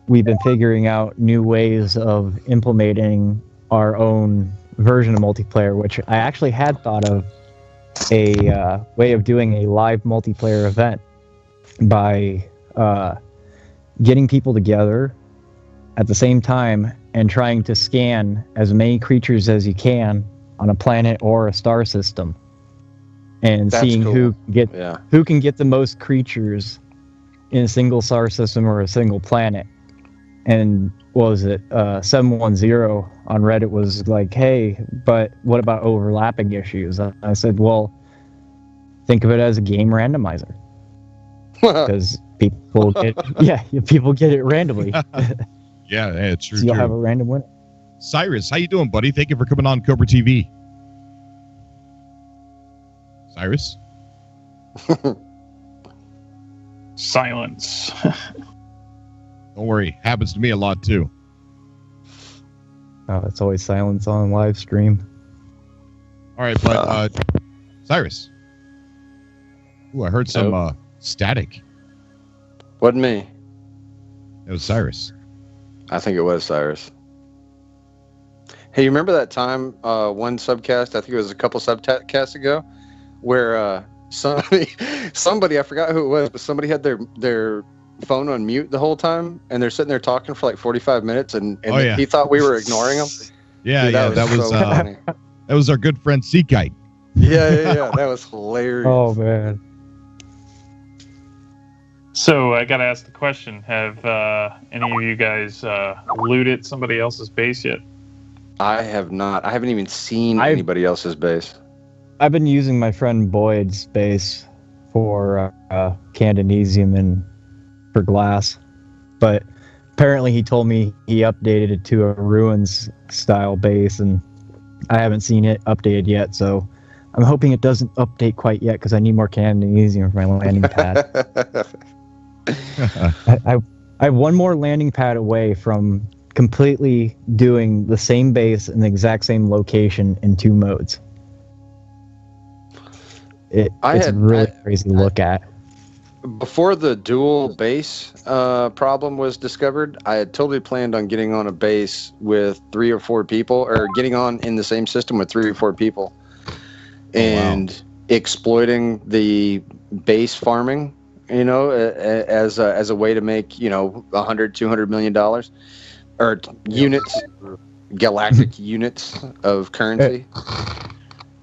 we've been figuring out new ways of implementing our own version of multiplayer, which I actually had thought of a way of doing a live multiplayer event by getting people together at the same time and trying to scan as many creatures as you can on a planet or a star system, and That's seeing cool. who can get the most creatures in a single star system or a single planet. And what was it? 710 on Reddit was like, hey, but what about overlapping issues? I said, well, think of it as a game randomizer. Because people get it randomly. Yeah, it's true. So you'll have a random winner. Cyrus, how you doing, buddy? Thank you for coming on Cobra TV. Cyrus? Silence. Don't worry. Happens to me a lot, too. Oh, it's always silence on live stream. All right, but Cyrus. Ooh, I heard some static. Wasn't me. It was Cyrus. I think it was Cyrus. Hey, you remember that time, one subcast, I think it was a couple subcasts ago, where somebody, I forgot who it was, but somebody had their phone on mute the whole time, and they're sitting there talking for like 45 minutes, and he thought we were ignoring him. Yeah, Dude, that was so funny. that was our good friend Seakite. Yeah, that was hilarious. Oh, man. So I got to ask the question: have any of you guys looted somebody else's base yet? I have not. I haven't even seen anybody else's base. I've been using my friend Boyd's base for Candonesium and for glass, but apparently he told me he updated it to a ruins style base, and I haven't seen it updated yet, so I'm hoping it doesn't update quite yet because I need more Candonesium for my landing pad. I have one more landing pad away from completely doing the same base in the exact same location in 2 modes. It's really crazy to look at. Before the dual base problem was discovered, I had totally planned on getting on a base with 3 or 4 people, or getting on in the same system with 3 or 4 people, and exploiting the base farming, as a way to make, $100-200 million or units, galactic units of currency.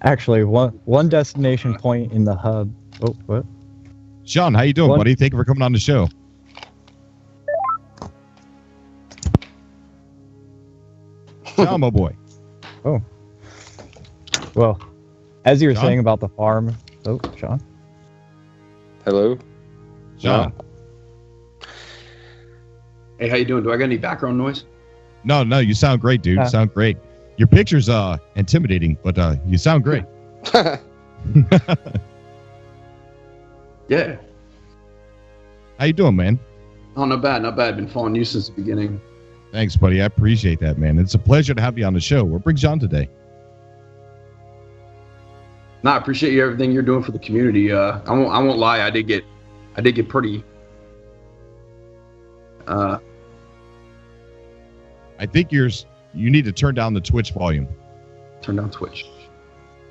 Actually, one destination point in the hub. Oh, what? Sean, how you doing, buddy? Thank you for coming on the show. Sean, my boy. Oh. Well, as you were saying about the farm. Oh, Sean. Hello? Sean. Hey, how you doing? Do I got any background noise? No, you sound great, dude. You sound great. Your picture's intimidating, but you sound great. Yeah. How you doing, man? Oh, not bad. Been following you since the beginning. Thanks, buddy. I appreciate that, man. It's a pleasure to have you on the show. What brings you on today? No, I appreciate everything you're doing for the community. I won't lie. I did get pretty. I think you need to turn down the Twitch volume. Turn down Twitch.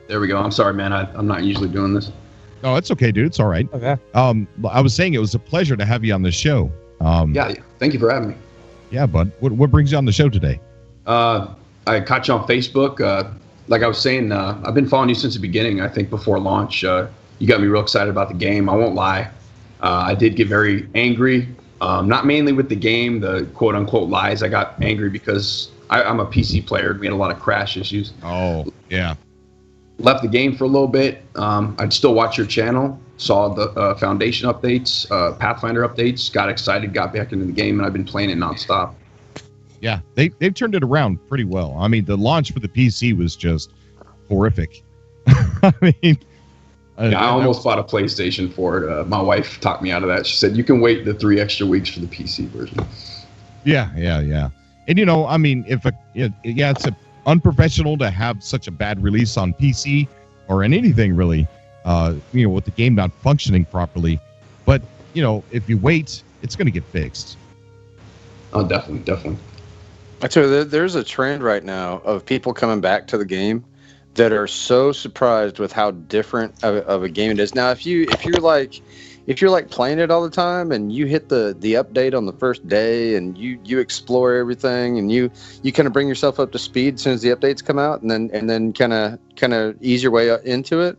There we go. I'm sorry, man. I'm not usually doing this. No, it's okay, dude. It's all right. Okay. I was saying it was a pleasure to have you on the show. Yeah. Thank you for having me. Yeah, bud. What brings you on the show today? I caught you on Facebook. Like I was saying, I've been following you since the beginning. I think before launch, you got me real excited about the game. I won't lie. I did get very angry. Not mainly with the game, the quote unquote lies. I got angry because I'm a PC player. We had a lot of crash issues. Oh, yeah. Left the game for a little bit. I'd still watch your channel. Saw the Foundation updates, Pathfinder updates. Got excited. Got back into the game, and I've been playing it nonstop. Yeah, they've turned it around pretty well. I mean, the launch for the PC was just horrific. I mean, I almost bought a PlayStation for it. My wife talked me out of that. She said you can wait the 3 extra weeks for the PC version. Yeah. And I mean, it's unprofessional to have such a bad release on PC or in anything really. With the game not functioning properly. But if you wait, it's going to get fixed. Oh, definitely. So there's a trend right now of people coming back to the game that are so surprised with how different of a game it is. Now, if you're like playing it all the time and you hit the update on the first day and you explore everything and you kind of bring yourself up to speed as soon as the updates come out and then kind of ease your way into it,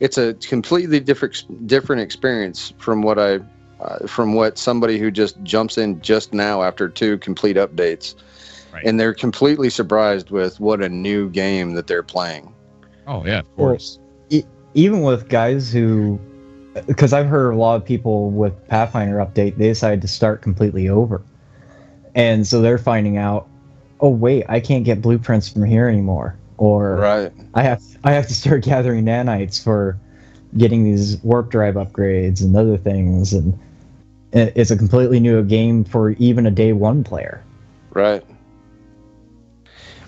it's a completely different experience from what somebody who just jumps in just now after 2 complete updates. Right. And they're completely surprised with what a new game that they're playing. Oh, yeah, of course. Well, even with guys who... Because I've heard a lot of people with Pathfinder update, they decided to start completely over. And so they're finding out, oh, wait, I can't get blueprints from here anymore. Or right. I have to start gathering nanites for getting these warp drive upgrades and other things. And it's a completely new game for even a day one player. Right.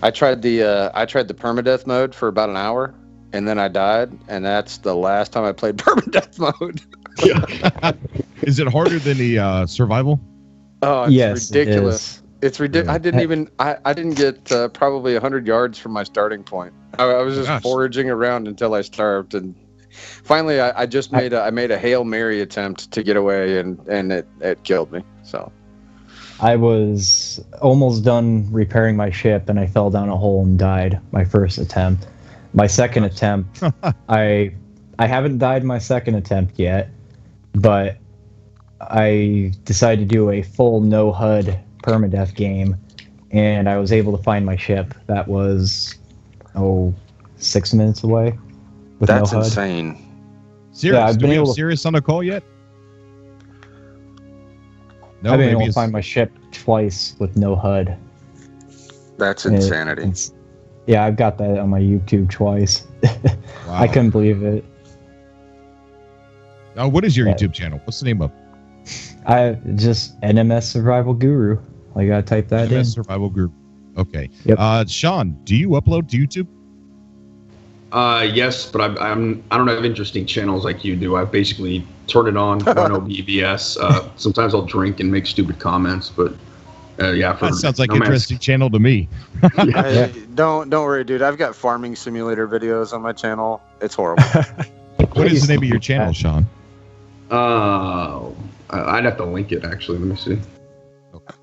I tried the permadeath mode for about an hour, and then I died, and that's the last time I played permadeath mode. Is it harder than the survival? Oh, it's yes, ridiculous. It's ridiculous. I didn't get probably 100 yards from my starting point. I was just foraging around until I starved, and finally I made a Hail Mary attempt to get away, and it killed me. So I was almost done repairing my ship, and I fell down a hole and died my first attempt. My second attempt, I haven't died my second attempt yet, but I decided to do a full no HUD permadeath game, and I was able to find my ship. That was 6 minutes away. That's no HUD. Insane. Cyrus, do we have Cyrus on the call yet? No, I've been able to find my ship twice with no HUD. That's insanity. Yeah, I've got that on my YouTube twice. Wow. I couldn't believe it. What is your YouTube channel? What's the name of? Just NMS Survival Guru. I gotta type that in. NMS Survival Guru. Okay. Yep. Sean, do you upload to YouTube? Yes, but I don't have interesting channels like you do. I basically turn it on, run OBS. Sometimes I'll drink and make stupid comments, but that sounds like an interesting channel to me. Yeah. Don't worry, dude. I've got farming simulator videos on my channel. It's horrible. What is the name of your channel, Sean? I'd have to link it, actually. Let me see. Okay.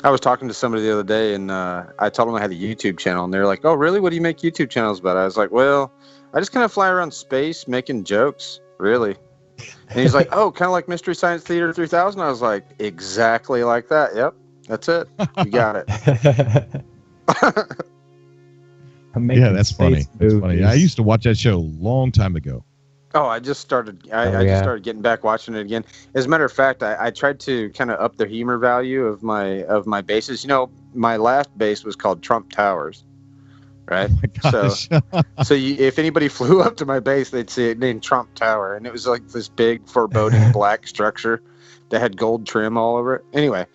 I was talking to somebody the other day, and I told them I had a YouTube channel, and they're like, "Oh, really? What do you make YouTube channels about?" I was like, "Well, I just kind of fly around space making jokes, really." And he's like, "Oh, kind of like Mystery Science Theater 3000." I was like, "Exactly like that. Yep, that's it. You got it." Yeah, that's funny. That's funny. I used to watch that show a long time ago. Oh, I just started getting back watching it again. As a matter of fact, I tried to kind of up the humor value of my bases. My last base was called Trump Towers, right? Oh so if anybody flew up to my base, they'd see it named Trump Tower, and it was like this big, foreboding black structure that had gold trim all over it. Anyway,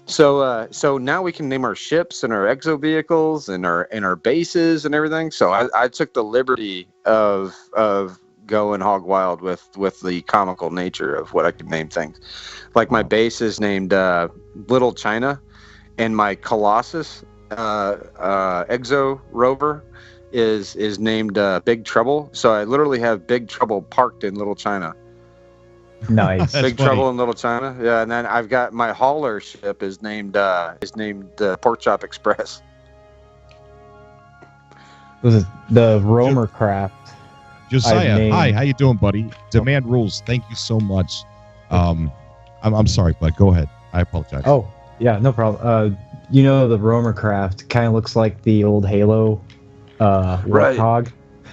so now we can name our ships and our exo vehicles and our bases and everything. So I took the liberty of going hog wild with the comical nature of what I could name things. Like my base is named Little China, and my Colossus exo rover is named Big Trouble. So I literally have Big Trouble parked in Little China. Nice. Big Trouble in Little China. Yeah, and then I've got my hauler ship is named Pork Chop Express. Was it the Roamer craft? Josiah, hi, how you doing, buddy? Demand rules. Thank you so much. I'm sorry, but go ahead. I apologize. Oh, yeah, no problem. The Roamer craft kind of looks like the old Halo Warthog.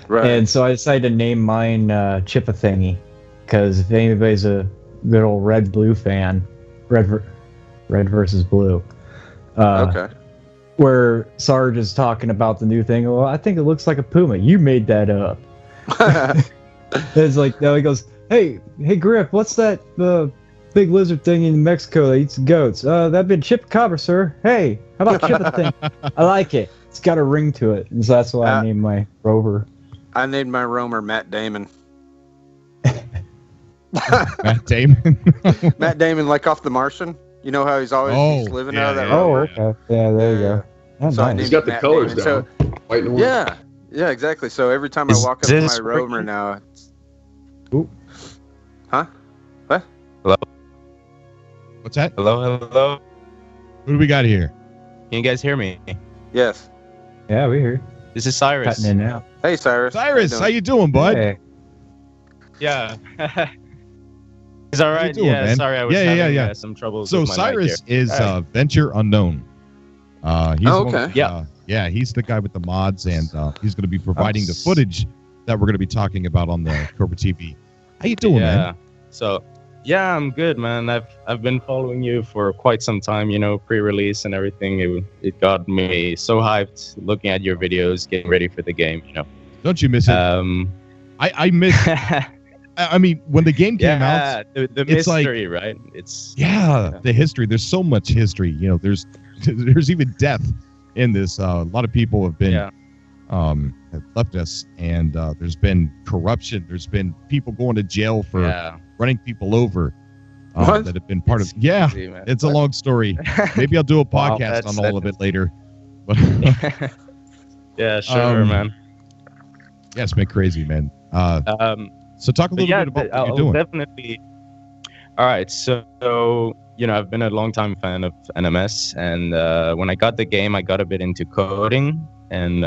Right. And so I decided to name mine Chip-a-Thingy, because if anybody's a good old red-blue fan, red Red versus Blue. Okay. Where Sarge is talking about the new thing. Well, I think it looks like a puma. You made that up. It's like, now he goes, hey Griff, what's that big lizard thing in Mexico that eats goats? That'd be chupacabra, sir. Hey, how about chip the thing? I like it. It's got a ring to it. And so that's why I named my rover. I named my roamer Matt Damon. Matt Damon. Matt Damon, like off The Martian. You know how he's always living out of that rover? Oh, okay. Yeah, there you go. That's So nice. He's got the Matt colors Damon. down. White and orange. Yeah, exactly. So every time I walk up to my rover now, Ooh. Huh? What? Hello? What's that? Hello? Who do we got here? Can you guys hear me? Yes. Yeah, we hear. This is Cyrus. Cutting in and out. Hey, Cyrus. Cyrus, how you doing, bud? Hey. Yeah. Is that right? doing, Yeah, man? sorry, I was having some trouble So with my Cyrus mic here. is Venture Unknown. He's Oh, the one okay. with, he's the guy with the mods, and he's going to be providing the footage that we're going to be talking about on the Cobra TV. How you doing, man? So, yeah, I'm good, man. I've been following you for quite some time, pre-release and everything. It got me so hyped looking at your videos, getting ready for the game, Don't you miss it? I miss. I mean, when the game came out, the it's mystery, right? It's the history. There's so much history. There's even death in this. A lot of people have been have left us, and there's been corruption. There's been people going to jail for running people over that have been part of. Yeah, crazy, man. it's a long story. Maybe I'll do a podcast on all of it later. But yeah, sure, man. Yeah, it's been crazy, man. So talk a little bit about what you're doing. Definitely. All right, so I've been a long-time fan of NMS, and when I got the game, I got a bit into coding, and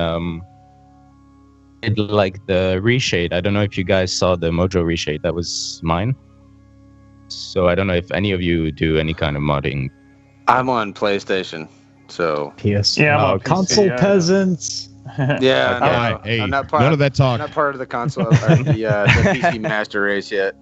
it like the reshade. I don't know if you guys saw the Mojo reshade. That was mine. So I don't know if any of you do any kind of modding. I'm on PlayStation, so PS. Yeah, I'm on console PC, peasants. yeah. All right, hey, I'm not part none of that talk. I'm not part of the console or the PC master race yet.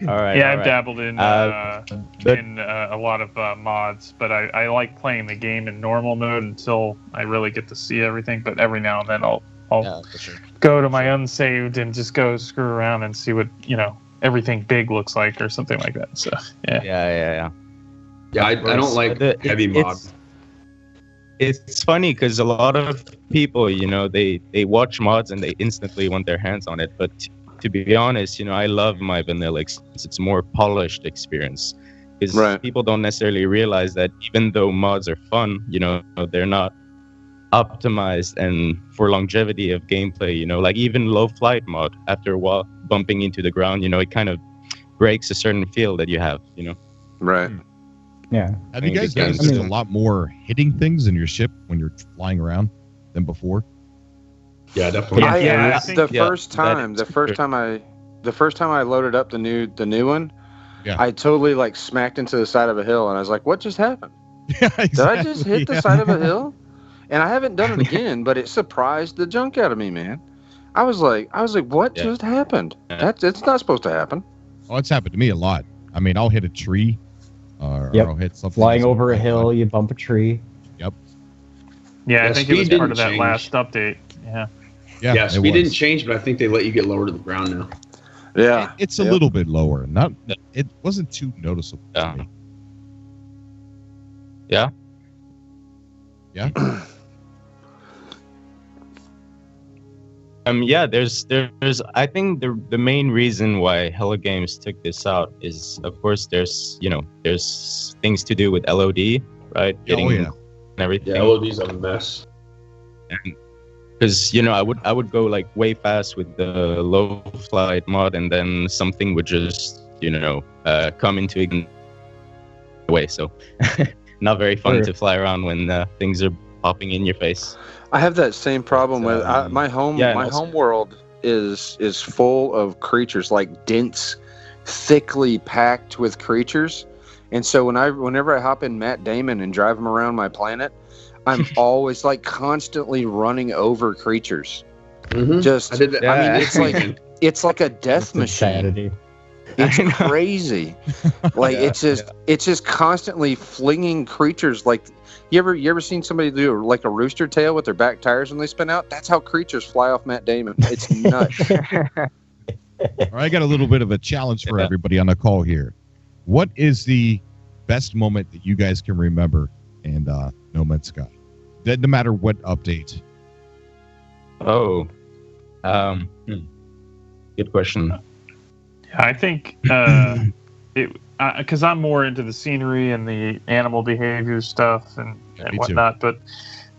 All right. Yeah, all I've right. dabbled in a lot of mods, but I like playing the game in normal mode until I really get to see everything. But every now and then I'll For sure. go to my unsaved and just go screw around and see what everything big looks like or something like that. So Yeah. Yeah, I don't like heavy mod. It's funny because a lot of people, they watch mods and they instantly want their hands on it. But to be honest, I love my vanilla experience. It's more polished experience. Because people don't necessarily realize that even though mods are fun, they're not optimized and for longevity of gameplay. Like even low flight mod, after a while bumping into the ground, it kind of breaks a certain feel that you have. Right. Yeah. Have you guys noticed a lot more hitting things in your ship when you're flying around than before? Yeah, definitely. The first time I loaded up the new one, I totally smacked into the side of a hill, and I was like, "What just happened? Yeah, exactly. Did I just hit the side of a hill?" And I haven't done it again, but it surprised the junk out of me, man. I was like, "What just happened? It's not supposed to happen." Oh, it's happened to me a lot. I mean, I'll hit a tree, or I'll hit something. Flying over a hill, you bump a tree. Yep. Yeah, I think it was speed part of that didn't last update. Yeah. Yeah, speed didn't change, but I think they let you get lower to the ground now. Yeah, it's a little bit lower. It wasn't too noticeable to me. Yeah. Yeah. There's I think the main reason why Hello Games took this out is, of course, there's things to do with LOD, right? And everything. Yeah, LOD's a mess. Because I would go way fast with the low flight mod, and then something would just come into it way. So not very fun to fly around when things are popping in your face. I have that same problem with my home. My home world is full of creatures, dense, thickly packed with creatures, and so whenever I hop in Matt Damon and drive him around my planet, I'm always constantly running over creatures. Mm-hmm. I mean, it's like a death machine. Insanity. It's crazy. Like it's just constantly flinging creatures. Like you ever seen somebody do like a rooster tail with their back tires when they spin out? That's how creatures fly off Matt Damon. It's nuts. All right, I got a little bit of a challenge for everybody on the call here. What is the best moment that you guys can remember in No Man's Sky? No matter what update. Oh, good question. I think because I'm more into the scenery and the animal behavior stuff and whatnot, but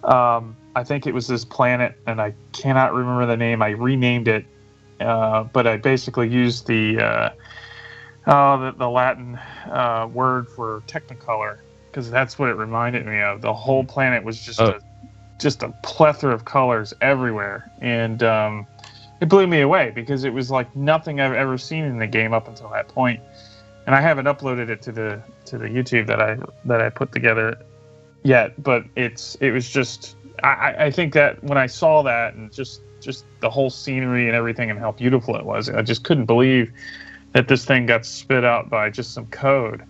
I think it was this planet, and I cannot remember the name. I renamed it, but I basically used the Latin word for Technicolor, because that's what it reminded me of. The whole planet was just a plethora of colors everywhere, and it blew me away because it was like nothing I've ever seen in the game up until that point. And I haven't uploaded it to the YouTube that I put together yet, but it was just I think that when I saw that and just the whole scenery and everything and how beautiful it was, I just couldn't believe that this thing got spit out by just some code.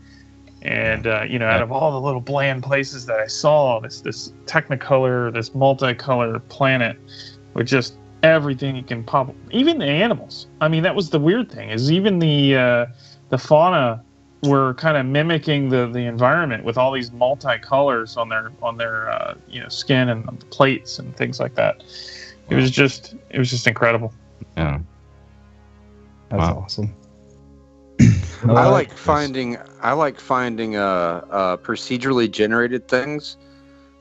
And out of all the little bland places that I saw, this Technicolor, this multicolor planet with just everything you can pop, even the animals. I mean, that was the weird thing, is even the fauna were kind of mimicking the environment with all these multicolors on their skin and plates and things like that. It was just incredible. Yeah, that's awesome. I like finding procedurally generated things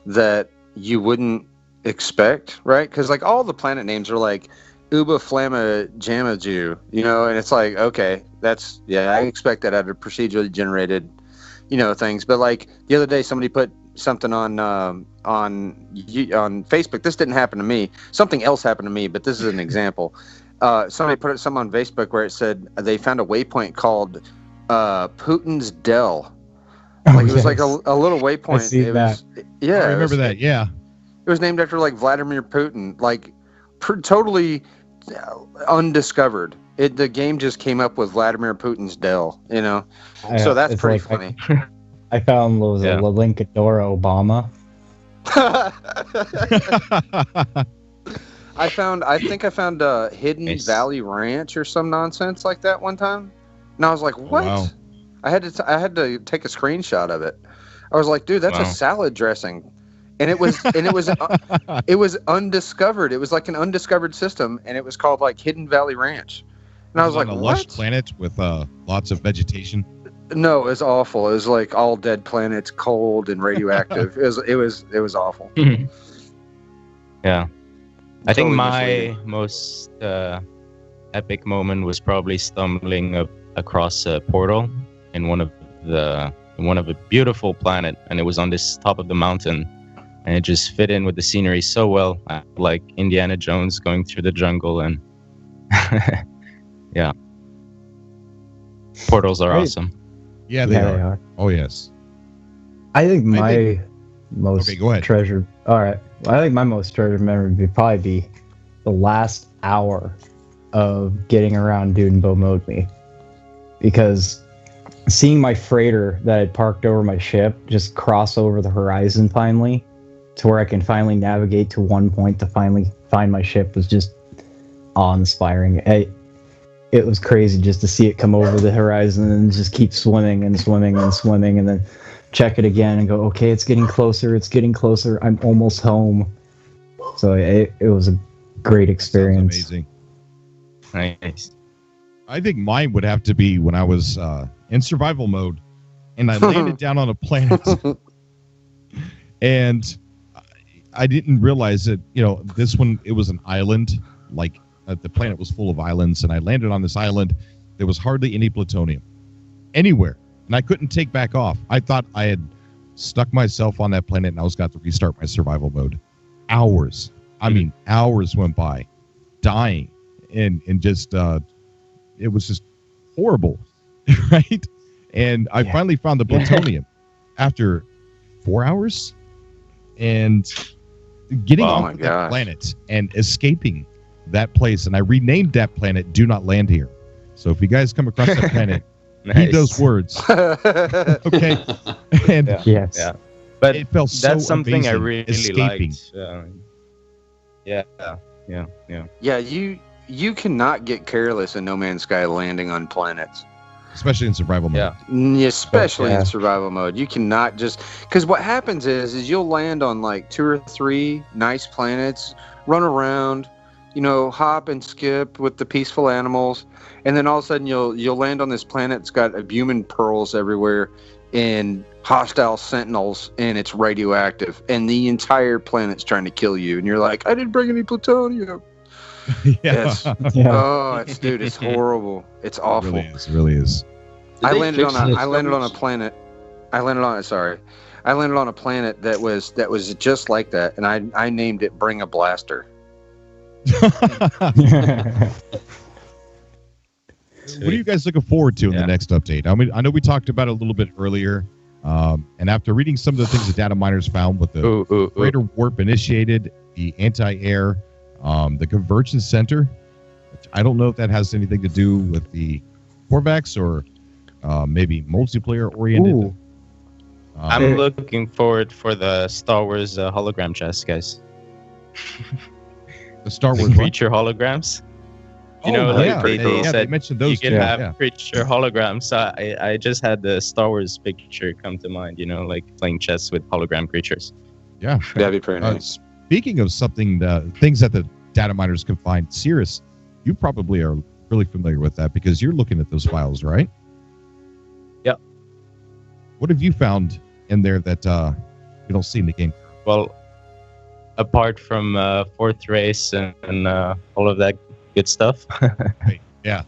that you wouldn't expect, right? Because like all the planet names are like Uba Flamma Jamaju, and it's like, okay, I expect that out of procedurally generated, things. But like the other day, somebody put something on Facebook. This didn't happen to me. Something else happened to me, but this is an example. Somebody put something on Facebook where it said they found a waypoint called Putin's Dell. Like it was like a little waypoint. I see that. I remember that. Yeah. It was named after like Vladimir Putin, like totally undiscovered. The game just came up with Vladimir Putin's Dell, So that's pretty funny. I found those Linkadora Obama. I think I found Hidden Valley Ranch or some nonsense like that one time, and I was like, "What?" Wow. I had to take a screenshot of it. I was like, "Dude, that's a salad dressing," and it was it was undiscovered. It was like an undiscovered system, and it was called like Hidden Valley Ranch, and I was like, "On a what?" lush planet with lots of vegetation. No, it was awful. It was like all dead planets, cold and radioactive. it was awful. Yeah. I think my most epic moment was probably stumbling across a portal in one of a beautiful planet, and it was on this top of the mountain, and it just fit in with the scenery so well, like Indiana Jones going through the jungle. And yeah, portals are awesome. Yeah, they are. Oh yes. I think my most treasured. All right. I think my most treasured memory would probably be the last hour of getting around Dude and Bo mowed me, because seeing my freighter that had parked over my ship just cross over the horizon finally to where I can finally navigate to one point to finally find my ship was just awe-inspiring. It was crazy just to see it come over the horizon and just keep swimming and swimming and swimming, and then check it again and go, okay, it's getting closer, I'm almost home. So it was a great experience. Amazing. Nice. I think mine would have to be when I was in survival mode and I landed down on a planet and I didn't realize that, this one, it was an island, like the planet was full of islands, and I landed on this island. There was hardly any plutonium anywhere. And I couldn't take back off. I thought I had stuck myself on that planet and I was got to restart my survival mode. Hours went by dying and just it was just horrible. Right? And I finally found the plutonium after 4 hours and getting off that planet and escaping that place. And I renamed that planet Do Not Land Here. So if you guys come across that planet, Nice. heed those words. Okay. And Yes. Yeah. But it felt so that's something I amazing really escaping. liked. Yeah. Yeah, you cannot get careless in No Man's Sky landing on planets. Especially in survival mode. Yeah. Especially Yeah. in survival mode. You cannot just... Because what happens is you'll land on like 2 or 3 nice planets, run around, hop and skip with the peaceful animals, and then all of a sudden you'll land on this planet that's got albumin pearls everywhere and hostile sentinels, and it's radioactive, and the entire planet's trying to kill you, and you're like, I didn't bring any plutonium. Yeah. Yeah. Oh, it's horrible. It's awful. It really is. Did I they landed fix on the a discoveries? planet. I landed on a planet that was just like that, and I named it Bring a Blaster. What are you guys looking forward to in the next update? I mean, I know we talked about it a little bit earlier, and after reading some of the things the data miners found with the greater warp initiated, the anti-air, the convergence center, which I don't know if that has anything to do with the Korvax or maybe multiplayer oriented. Ooh. I'm looking forward for the Star Wars hologram chest, guys. The Star The Wars what? creature holograms. You Oh, know, like yeah, they they said mentioned those. you can too, have yeah. creature holograms. So I just had the Star Wars picture come to mind, like playing chess with hologram creatures. Yeah. That'd be pretty nice. Speaking of things that the data miners can find, Cyrus, you probably are really familiar with that because you're looking at those files, right? Yep. What have you found in there that you don't see in the game? Well, apart from fourth race and all of that good stuff. Right. Yeah.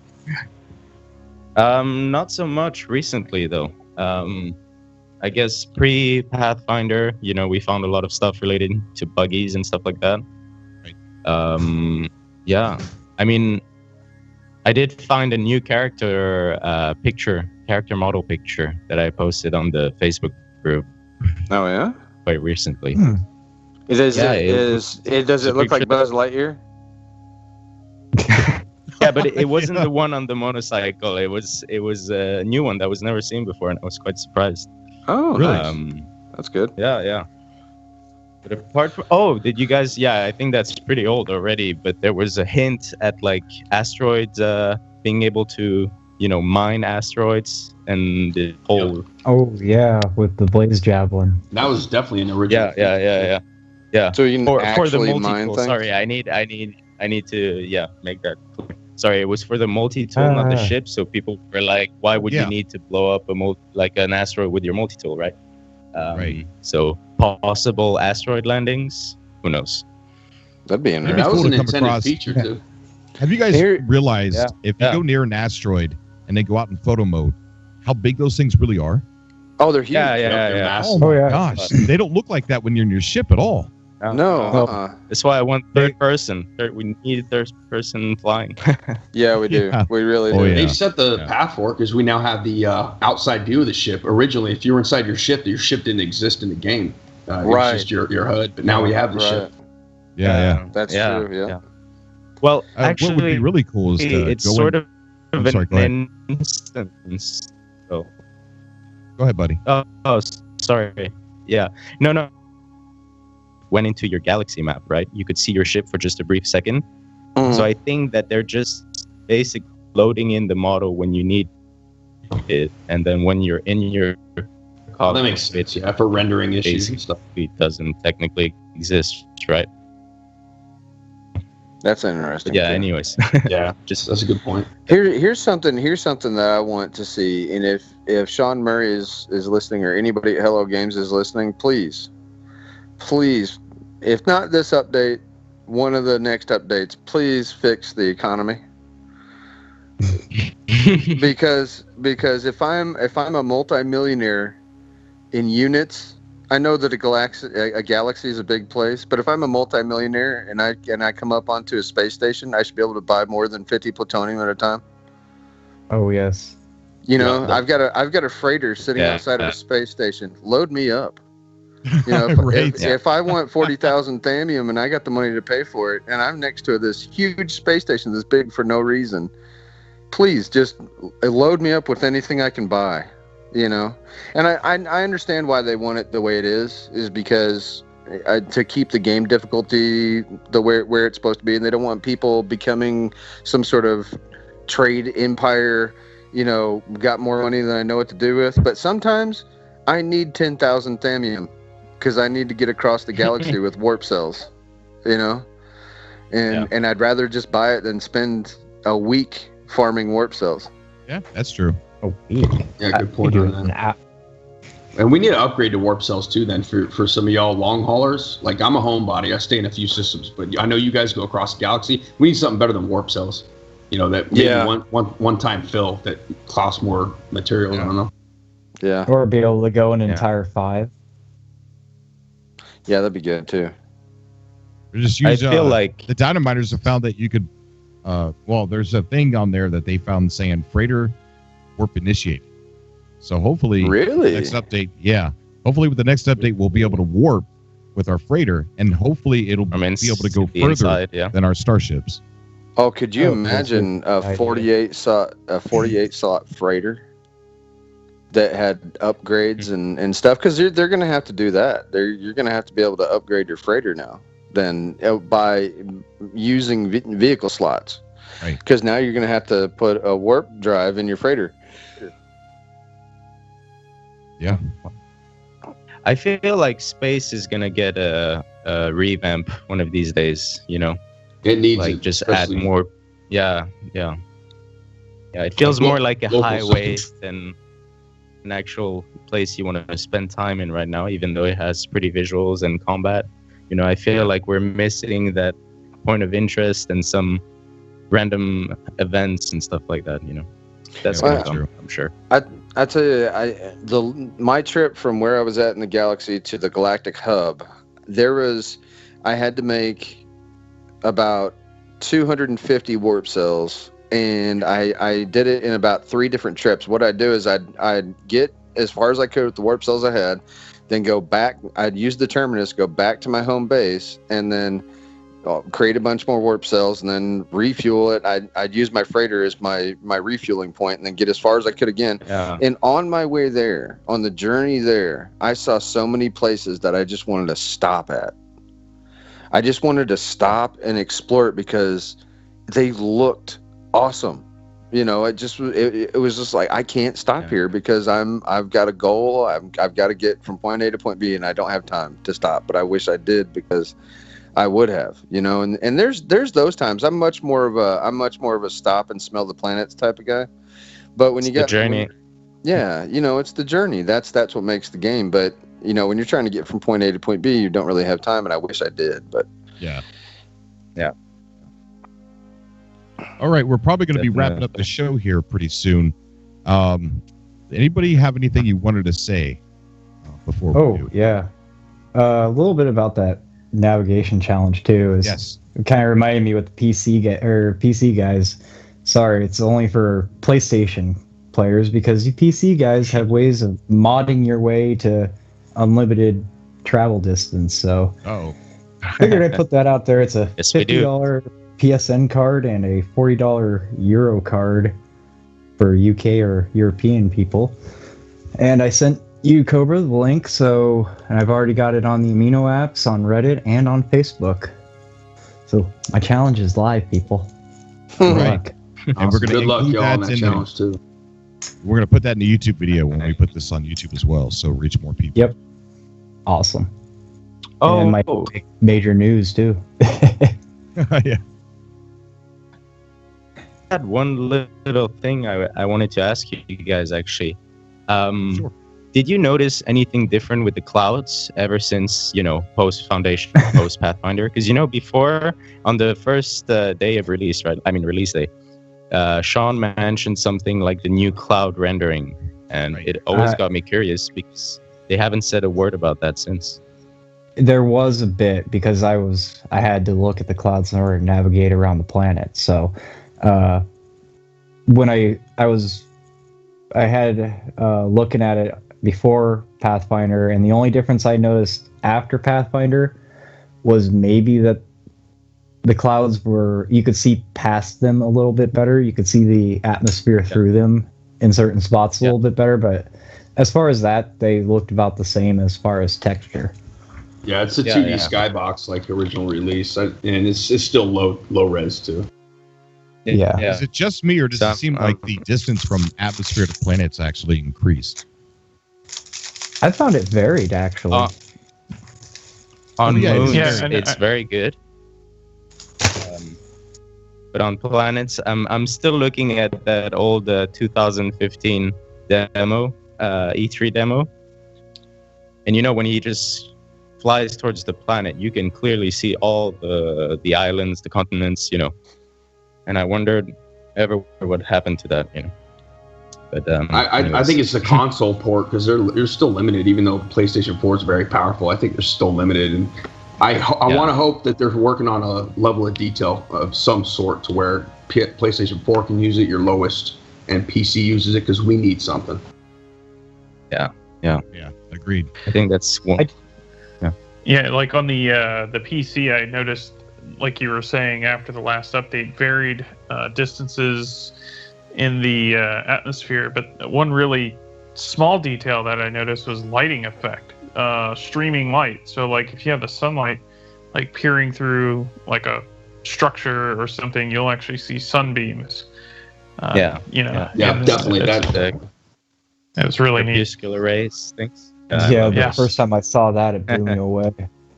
Not so much recently though. I guess pre-Pathfinder, we found a lot of stuff related to buggies and stuff like that. Right. Yeah. I mean, I did find a new character model picture that I posted on the Facebook group Oh yeah. quite recently. Does Yeah, it look like Buzz Lightyear? Yeah, but it wasn't the one on the motorcycle. It was a new one that was never seen before, and I was quite surprised. Oh, Really? nice. That's good. Yeah. But apart from did you guys? Yeah, I think that's pretty old already. But there was a hint at like asteroids being able to mine asteroids and the whole. Oh yeah, with the blaze javelin. That was definitely an original. Yeah. So you can For the actually mine multi-tool. things. Sorry, I need to make that clear. Sorry, it was for the multi-tool, not the ship. So people were like, "Why would you need to blow up an asteroid with your multi-tool, right?" Right. So possible asteroid landings. Who knows? That'd be It'd be interesting. That was cool an to come intended across. feature too. Have you guys realized if you Yeah. go near an asteroid and then go out in photo mode, how big those things really are? Oh, they're huge. They're Yeah. massive. Oh yeah. Gosh, they don't look like that when you're in your ship at all. No. That's why I want third person. We need third person flying. Yeah, we do. Yeah. We really do. Oh, yeah. They've set the path for it because we now have the outside view of the ship. Originally, if you were inside your ship didn't exist in the game. It Right. was just your HUD, but now we have the ship. Yeah. That's true. Yeah. Well, What would be actually, really cool is to it's go sort in. of I'm sorry, go an instance. Go ahead, buddy. Sorry. Yeah. No. Went into your galaxy map, right? You could see your ship for just a brief second. So I think that they're just basically loading in the model when you need it, and then when you're in your Oh, that makes sense. Yeah, for rendering issues and stuff. it doesn't technically exist, right? That's interesting. But yeah. too. Anyways, Yeah, that's a good point. Here's something that I want to see, and if Sean Murray is listening or anybody at Hello Games is listening, please, if not this update, one of the next updates, please fix the economy. because if I'm a multimillionaire in units, I know that a galaxy is a big place, but if I'm a multimillionaire and I come up onto a space station, I should be able to buy more than 50 plutonium at a time. Oh yes. I've got a freighter sitting outside of a space station. Load me up. If I want 40,000 thallium and I got the money to pay for it, and I'm next to this huge space station that's big for no reason, please just load me up with anything I can buy, you know. And I understand why they want it the way it is because to keep the game difficulty where it's supposed to be, and they don't want people becoming some sort of trade empire, you know, got more money than I know what to do with. But sometimes I need 10,000 thallium because I need to get across the galaxy with warp cells, you know, and I'd rather just buy it than spend a week farming warp cells. Yeah, that's true. A week. Yeah, good point on that. And we need to upgrade to warp cells too then for some of y'all long haulers. Like, I'm a homebody. I stay in a few systems, but I know you guys go across the galaxy. We need something better than warp cells. You know, that maybe one time fill that costs more material. I don't know. Yeah. Or be able to go an entire 5. Yeah, that'd be good too. Just use, I feel like the dynamiters have found that you could there's a thing on there that they found saying freighter warp initiated. So hopefully, really, the next update, hopefully with the next update we'll be able to warp with our freighter, and hopefully it'll be able to go further inside, than our starships. Oh, could you imagine a 48 slot freighter that had upgrades and stuff? Because they're going to have to do that. You're going to have to be able to upgrade your freighter now. Then by using vehicle slots, right? Because now you're going to have to put a warp drive in your freighter. Yeah, I feel like space is gonna get a revamp one of these days. You know, it needs like just add more. Yeah. It feels more like a highway than an actual place you want to spend time in right now, even though it has pretty visuals and combat. You know, I feel like we're missing that point of interest and some random events and stuff like that. You know, that's true. I'm sure. I tell you, my trip from where I was at in the galaxy to the galactic hub, I had to make about 250 warp cells, and I did it in about 3 different trips. What I'd do is I'd get as far as I could with the warp cells I had, then go back. I'd use the terminus, go back to my home base, and then create a bunch more warp cells, and then refuel it. I'd use my freighter as my refueling point, and then get as far as I could again. Yeah. And on my way there, on the journey there, I saw so many places that I just wanted to stop at. I just wanted to stop and explore it because they looked awesome. You know, it was just like, I can't stop here because I've got a goal. I've got to get from point A to point B, and I don't have time to stop. But I wish I did, because I would have, you know, and there's those times. I'm much more of a stop and smell the planets type of guy. But when you get the journey, you know, it's the journey. That's what makes the game. But you know, when you're trying to get from point A to point B, you don't really have time, and I wish I did. But yeah. All right, we're probably going to be wrapping up the show here pretty soon. Anybody have anything you wanted to say before we do? Yeah. A little bit about that navigation challenge too. It kind of reminded me with the PC guys. Sorry, it's only for PlayStation players, because you PC guys have ways of modding your way to unlimited travel distance. So I figured I'd put that out there. It's a $50 PSN card and a $40 Euro card for UK or European people. And I sent you, Cobra, the link, and I've already got it on the Amino apps, on Reddit, and on Facebook. So my challenge is live, people. Right. And we're going to good luck, y'all, on that challenge too. We're going to put that in the YouTube video when we put this on YouTube as well, so reach more people. Yep. Awesome. And my major news too. Yeah. I had one little thing I wanted to ask you guys, actually. Sure. Did you notice anything different with the clouds ever since, post Foundation, post Pathfinder? Because, before, on the first day of release, right? I mean, release day, Sean mentioned something like the new cloud rendering. And it always got me curious, because they haven't said a word about that since. There was a bit, because I had to look at the clouds in order to navigate around the planet. So when I had looking at it before Pathfinder, and the only difference I noticed after Pathfinder was maybe that the clouds were, you could see past them a little bit better. You could see the atmosphere through them in certain spots a little bit better. But as far as that, they looked about the same as far as texture. Yeah, it's a 2D skybox like the original release, and it's still low res too. Yeah. Is it just me, or does it seem like the distance from atmosphere to planets actually increased? I found it varied, actually. On moons, it's very good. But on planets, I'm still looking at that old 2015 demo, E3 demo. And when he just flies towards the planet, you can clearly see all the islands, the continents, And I wondered what happened to that, But I think it's the console port, because they're still limited, even though PlayStation 4 is very powerful. I think they're still limited, and I want to hope that they're working on a level of detail of some sort to where PlayStation 4 can use it, your lowest, and PC uses it, because we need something. Yeah, agreed. I think that's one. Yeah, like on the PC, I noticed, like you were saying, after the last update, varied distances in the atmosphere. But one really small detail that I noticed was lighting effect, streaming light. So like if you have the sunlight like peering through like a structure or something, you'll actually see sunbeams. Definitely. It was really neat. Crepuscular rays, things. The first time I saw that, it blew me away.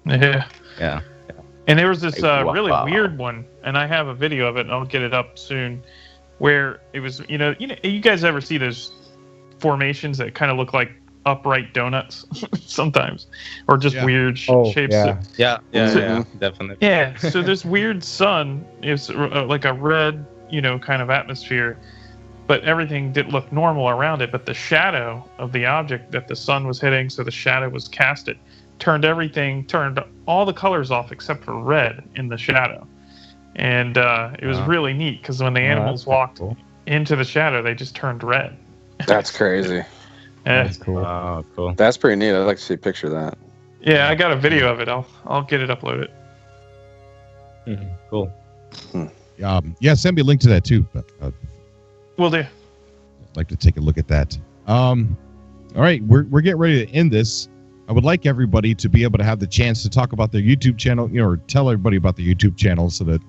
Yeah. And there was this really weird one, and I have a video of it, and I'll get it up soon, where it was, you guys ever see those formations that kind of look like upright donuts sometimes, or just weird shapes? Yeah, definitely. Yeah, so this weird sun is like a red, kind of atmosphere, but everything did look normal around it, but the shadow of the object that the sun was hitting, so the shadow was casted, turned all the colors off except for red in the shadow. And it was really neat, because when the animals walked into the shadow, they just turned red. That's crazy. That's cool. Cool. That's pretty neat. I'd like to see a picture of that. Yeah, I got a video of it. I'll get it uploaded. Cool. Send me a link to that too. Will do. I'd like to take a look at that. All right, we're getting ready to end this. I would like everybody to be able to have the chance to talk about their YouTube channel, or tell everybody about the YouTube channel, so that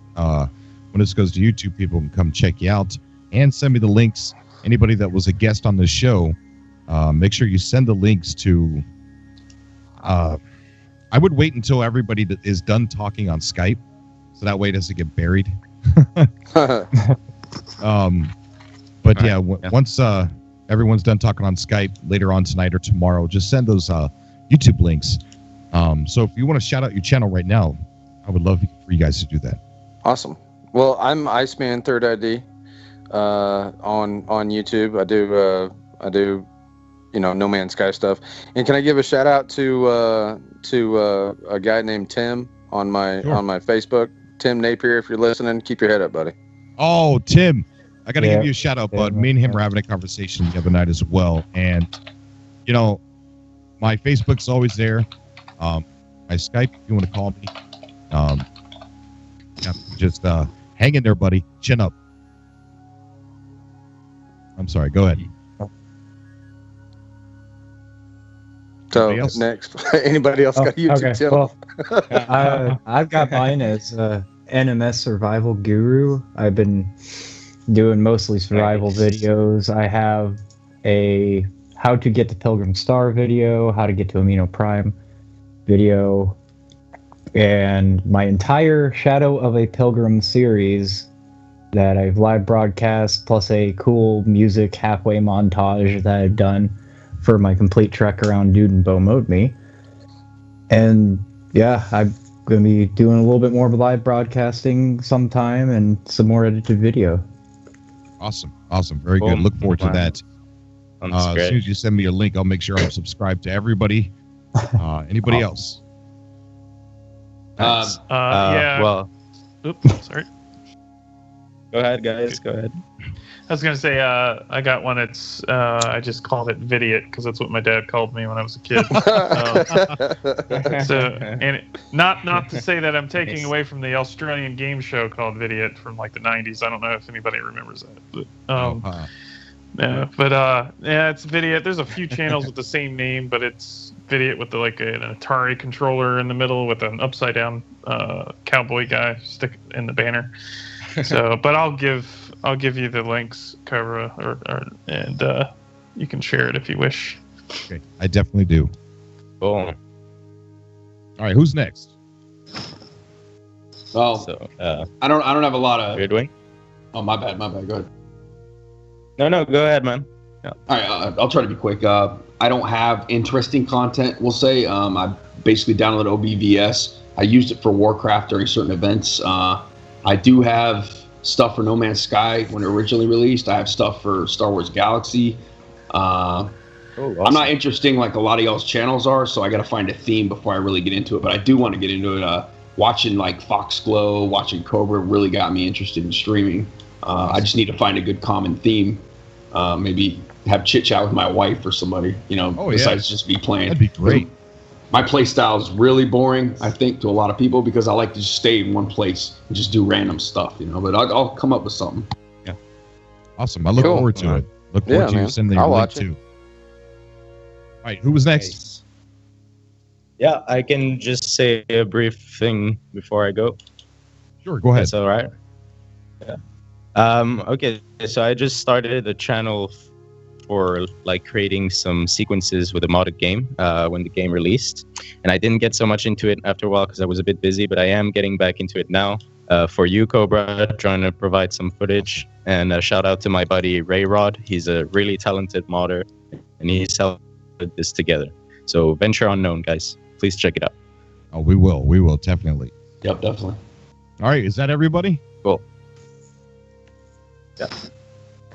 when this goes to YouTube, people can come check you out, and send me the links. Anybody that was a guest on this show, make sure you send the links to. I would wait until everybody that is done talking on Skype, so that way it doesn't get buried. Once everyone's done talking on Skype later on tonight or tomorrow, just send those YouTube links. So if you want to shout out your channel right now, I would love for you guys to do that. Awesome. Well, I'm Iceman Third ID on YouTube. I do No Man's Sky stuff. And can I give a shout out to a guy named Tim on my Facebook? Tim Napier, if you're listening, keep your head up, buddy. Oh, Tim, I got to give you a shout out, bud. Me and him were having a conversation the other night as well. And, my Facebook's always there. My Skype, if you want to call me. Just hang in there, buddy. Chin up. I'm sorry. Go ahead. So next, anybody else got a YouTube channel? Well, I've got mine as NMS Survival Guru. I've been doing mostly survival videos. I have a how to get to Pilgrim Star video, how to get to Amino Prime video, and my entire Shadow of a Pilgrim series that I've live broadcast, plus a cool music halfway montage that I've done for my complete trek around Dude and Bo Mode Me. And yeah, I'm going to be doing a little bit more of live broadcasting sometime and some more edited video. Awesome. Very good. Look forward to that. As soon as you send me a link, I'll make sure I'm subscribed to everybody. Anybody else? Yeah. Well, oops, sorry. Go ahead, guys. Go ahead. I was gonna say I got one. It's I just called it Vidiot because that's what my dad called me when I was a kid. Not to say that I'm taking away from the Australian game show called Vidiot from like the 90s. I don't know if anybody remembers that. But it's Vidiot. There's a few channels with the same name, but it's Vidiot with an Atari controller in the middle with an upside down cowboy guy stick in the banner. So, but I'll give you the links, Cobra, and you can share it if you wish. Okay, I definitely do. Cool. All right, who's next? Well, So, I don't have a lot of. you're doing? Oh, my bad. Go ahead. No, go ahead, man. All right, I'll try to be quick. I don't have interesting content, we'll say. I basically downloaded OBVS. I used it for Warcraft during certain events. I do have stuff for No Man's Sky when it originally released. I have stuff for Star Wars Galaxy. Awesome. I'm not interested like a lot of y'all's channels are, so I got to find a theme before I really get into it. But I do want to get into it. Watching like Foxglow, watching Cobra really got me interested in streaming. I just need to find a good common theme. Maybe have chit chat with my wife or somebody, besides just be playing. That'd be great. My play style is really boring, I think, to a lot of people because I like to just stay in one place and just do random stuff, But I'll come up with something. Yeah. Awesome. I look forward to it. Look forward to you sending the link too. All right, who was next? Yeah, I can just say a brief thing before I go. Sure, go ahead. That's all right. Yeah. Okay, so I just started a channel for like creating some sequences with a modded game when the game released, and I didn't get so much into it after a while because I was a bit busy, but I am getting back into it now. For you, Cobra, trying to provide some footage, and a shout out to my buddy Ray Rod. He's a really talented modder, and he's helped put this together. So Venture Unknown, guys, please check it out. Oh, we will definitely. Yep, definitely. All right, is that everybody? Cool. Yeah.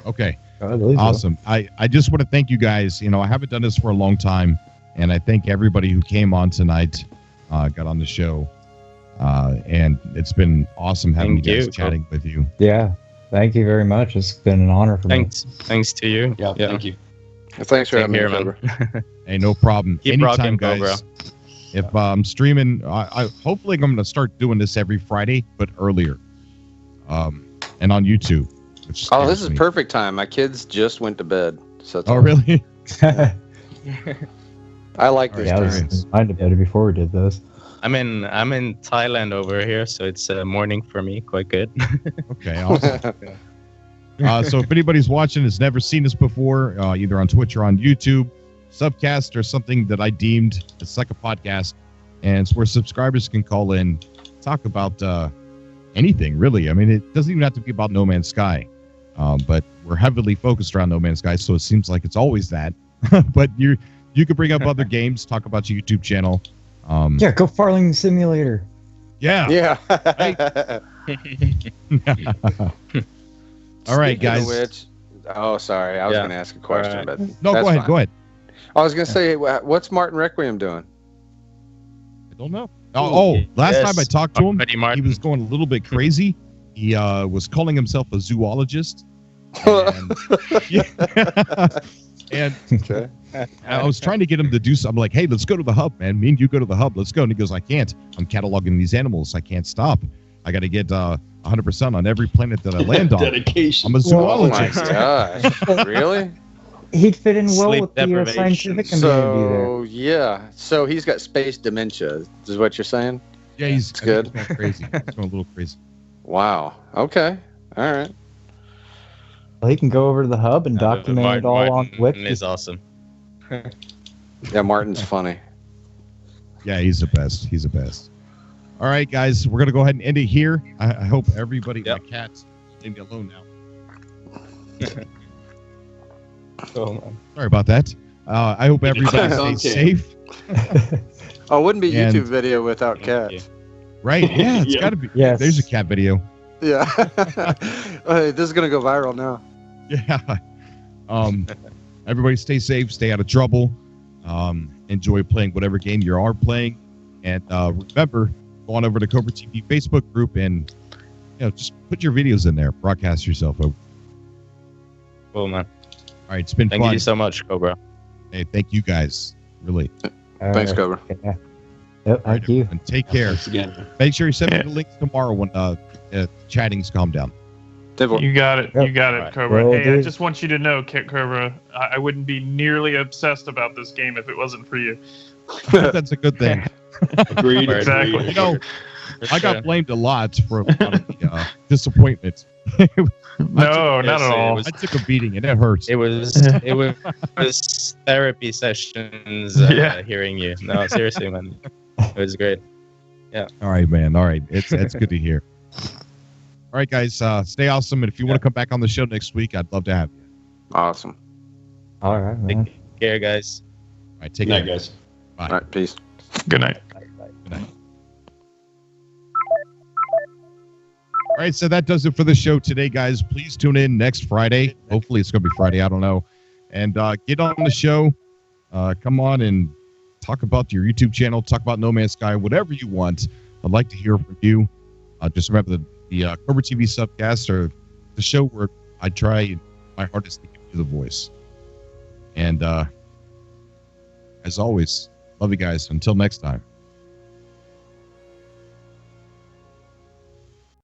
Okay. Awesome. I just want to thank you guys. I haven't done this for a long time, and I thank everybody who came on tonight, got on the show, and it's been awesome having you guys chatting with you. Yeah, thank you very much. It's been an honor for me. Thanks to you. Yeah, thank you. Thanks for having me, man. Hey, no problem. Keep Anytime, rocking, guys. Cobra. If I'm streaming, hopefully I'm going to start doing this every Friday, but earlier, and on YouTube. This is perfect time. My kids just went to bed. So really? I like this. Yeah, I was in to bed before we did this. I'm in Thailand over here, so it's morning for me. Quite good. Okay, awesome. So if anybody's watching has never seen this before, either on Twitch or on YouTube, SubCast or something that I deemed it's like a podcast, and it's where subscribers can call in, talk about anything really. I mean, it doesn't even have to be about No Man's Sky, but we're heavily focused around No Man's Sky, so it seems like it's always that. But you could bring up other games, talk about your YouTube channel. Yeah, go Farming Simulator. Yeah. All right, guys. Sorry. I was going to ask a question, but no, go ahead. Go ahead. I was going to say, what's Martin Requiem doing? I don't know. Last time I talked to him, he was going a little bit crazy. He was calling himself a zoologist. And okay. I was trying to get him to do something. I'm like, hey, let's go to the hub, man. Me and you go to the hub. Let's go. And he goes, I can't. I'm cataloging these animals. I can't stop. I got to get 100% on every planet that I land on. Dedication. I'm a zoologist. Oh, my gosh. Really? He'd fit in well with the scientific community there. Yeah. So he's got space dementia, is what you're saying? Yeah, he's good. He's going crazy. He's going a little crazy. Wow. Okay. All right. Well, he can go over to the hub and document it all on Wiki. Martin is awesome. Yeah, Martin's funny. Yeah, he's the best. He's the best. All right, guys, we're going to go ahead and end it here. I hope everybody, my cats, leave me alone now. Oh, man. Sorry about that. I hope everybody stays safe. Oh, it wouldn't be a YouTube video without cats. Right? Yeah, it's got to be. Yes. There's a cat video. Yeah. This is going to go viral now. Yeah. Everybody stay safe, stay out of trouble. Enjoy playing whatever game you are playing. And remember, go on over to Cobra TV Facebook group and just put your videos in there. Broadcast yourself over. Cool, man. All right, it's been Thank fun. you so much, Cobra. Hey, thank you guys. Really. Thanks, Cobra. Yeah. Yep, thank you. And take care. Thanks again. Make sure you send me the links tomorrow when chatting's calmed down. You got it. Yep. You got it, Alright. Cobra. Will Hey, I do. just want you to know, Cobra, I wouldn't be nearly obsessed about this game if it wasn't for you. That's a good thing. Agreed. Exactly. Agreed. You know, For I got sure. blamed a lot for a lot of the disappointments. No, not at all. I took a beating and it hurts. It was therapy sessions Yeah. hearing you. No, seriously, man. It was great. All right, man. All right. It's good to hear. All right, guys. Stay awesome. And if you want to come back on the show next week, I'd love to have you. Awesome. All right, man. Take care, guys. All right. Take Good night, care. guys. Bye. All right, peace. Good night. Good night. All right, so that does it for the show today, guys. Please tune in next Friday. Hopefully it's going to be Friday. I don't know. And get on the show. Come on and talk about your YouTube channel. Talk about No Man's Sky, whatever you want. I'd like to hear from you. Just remember the Cobra TV SubCasts are the show where I try my hardest to give you the voice. And as always, love you guys. Until next time.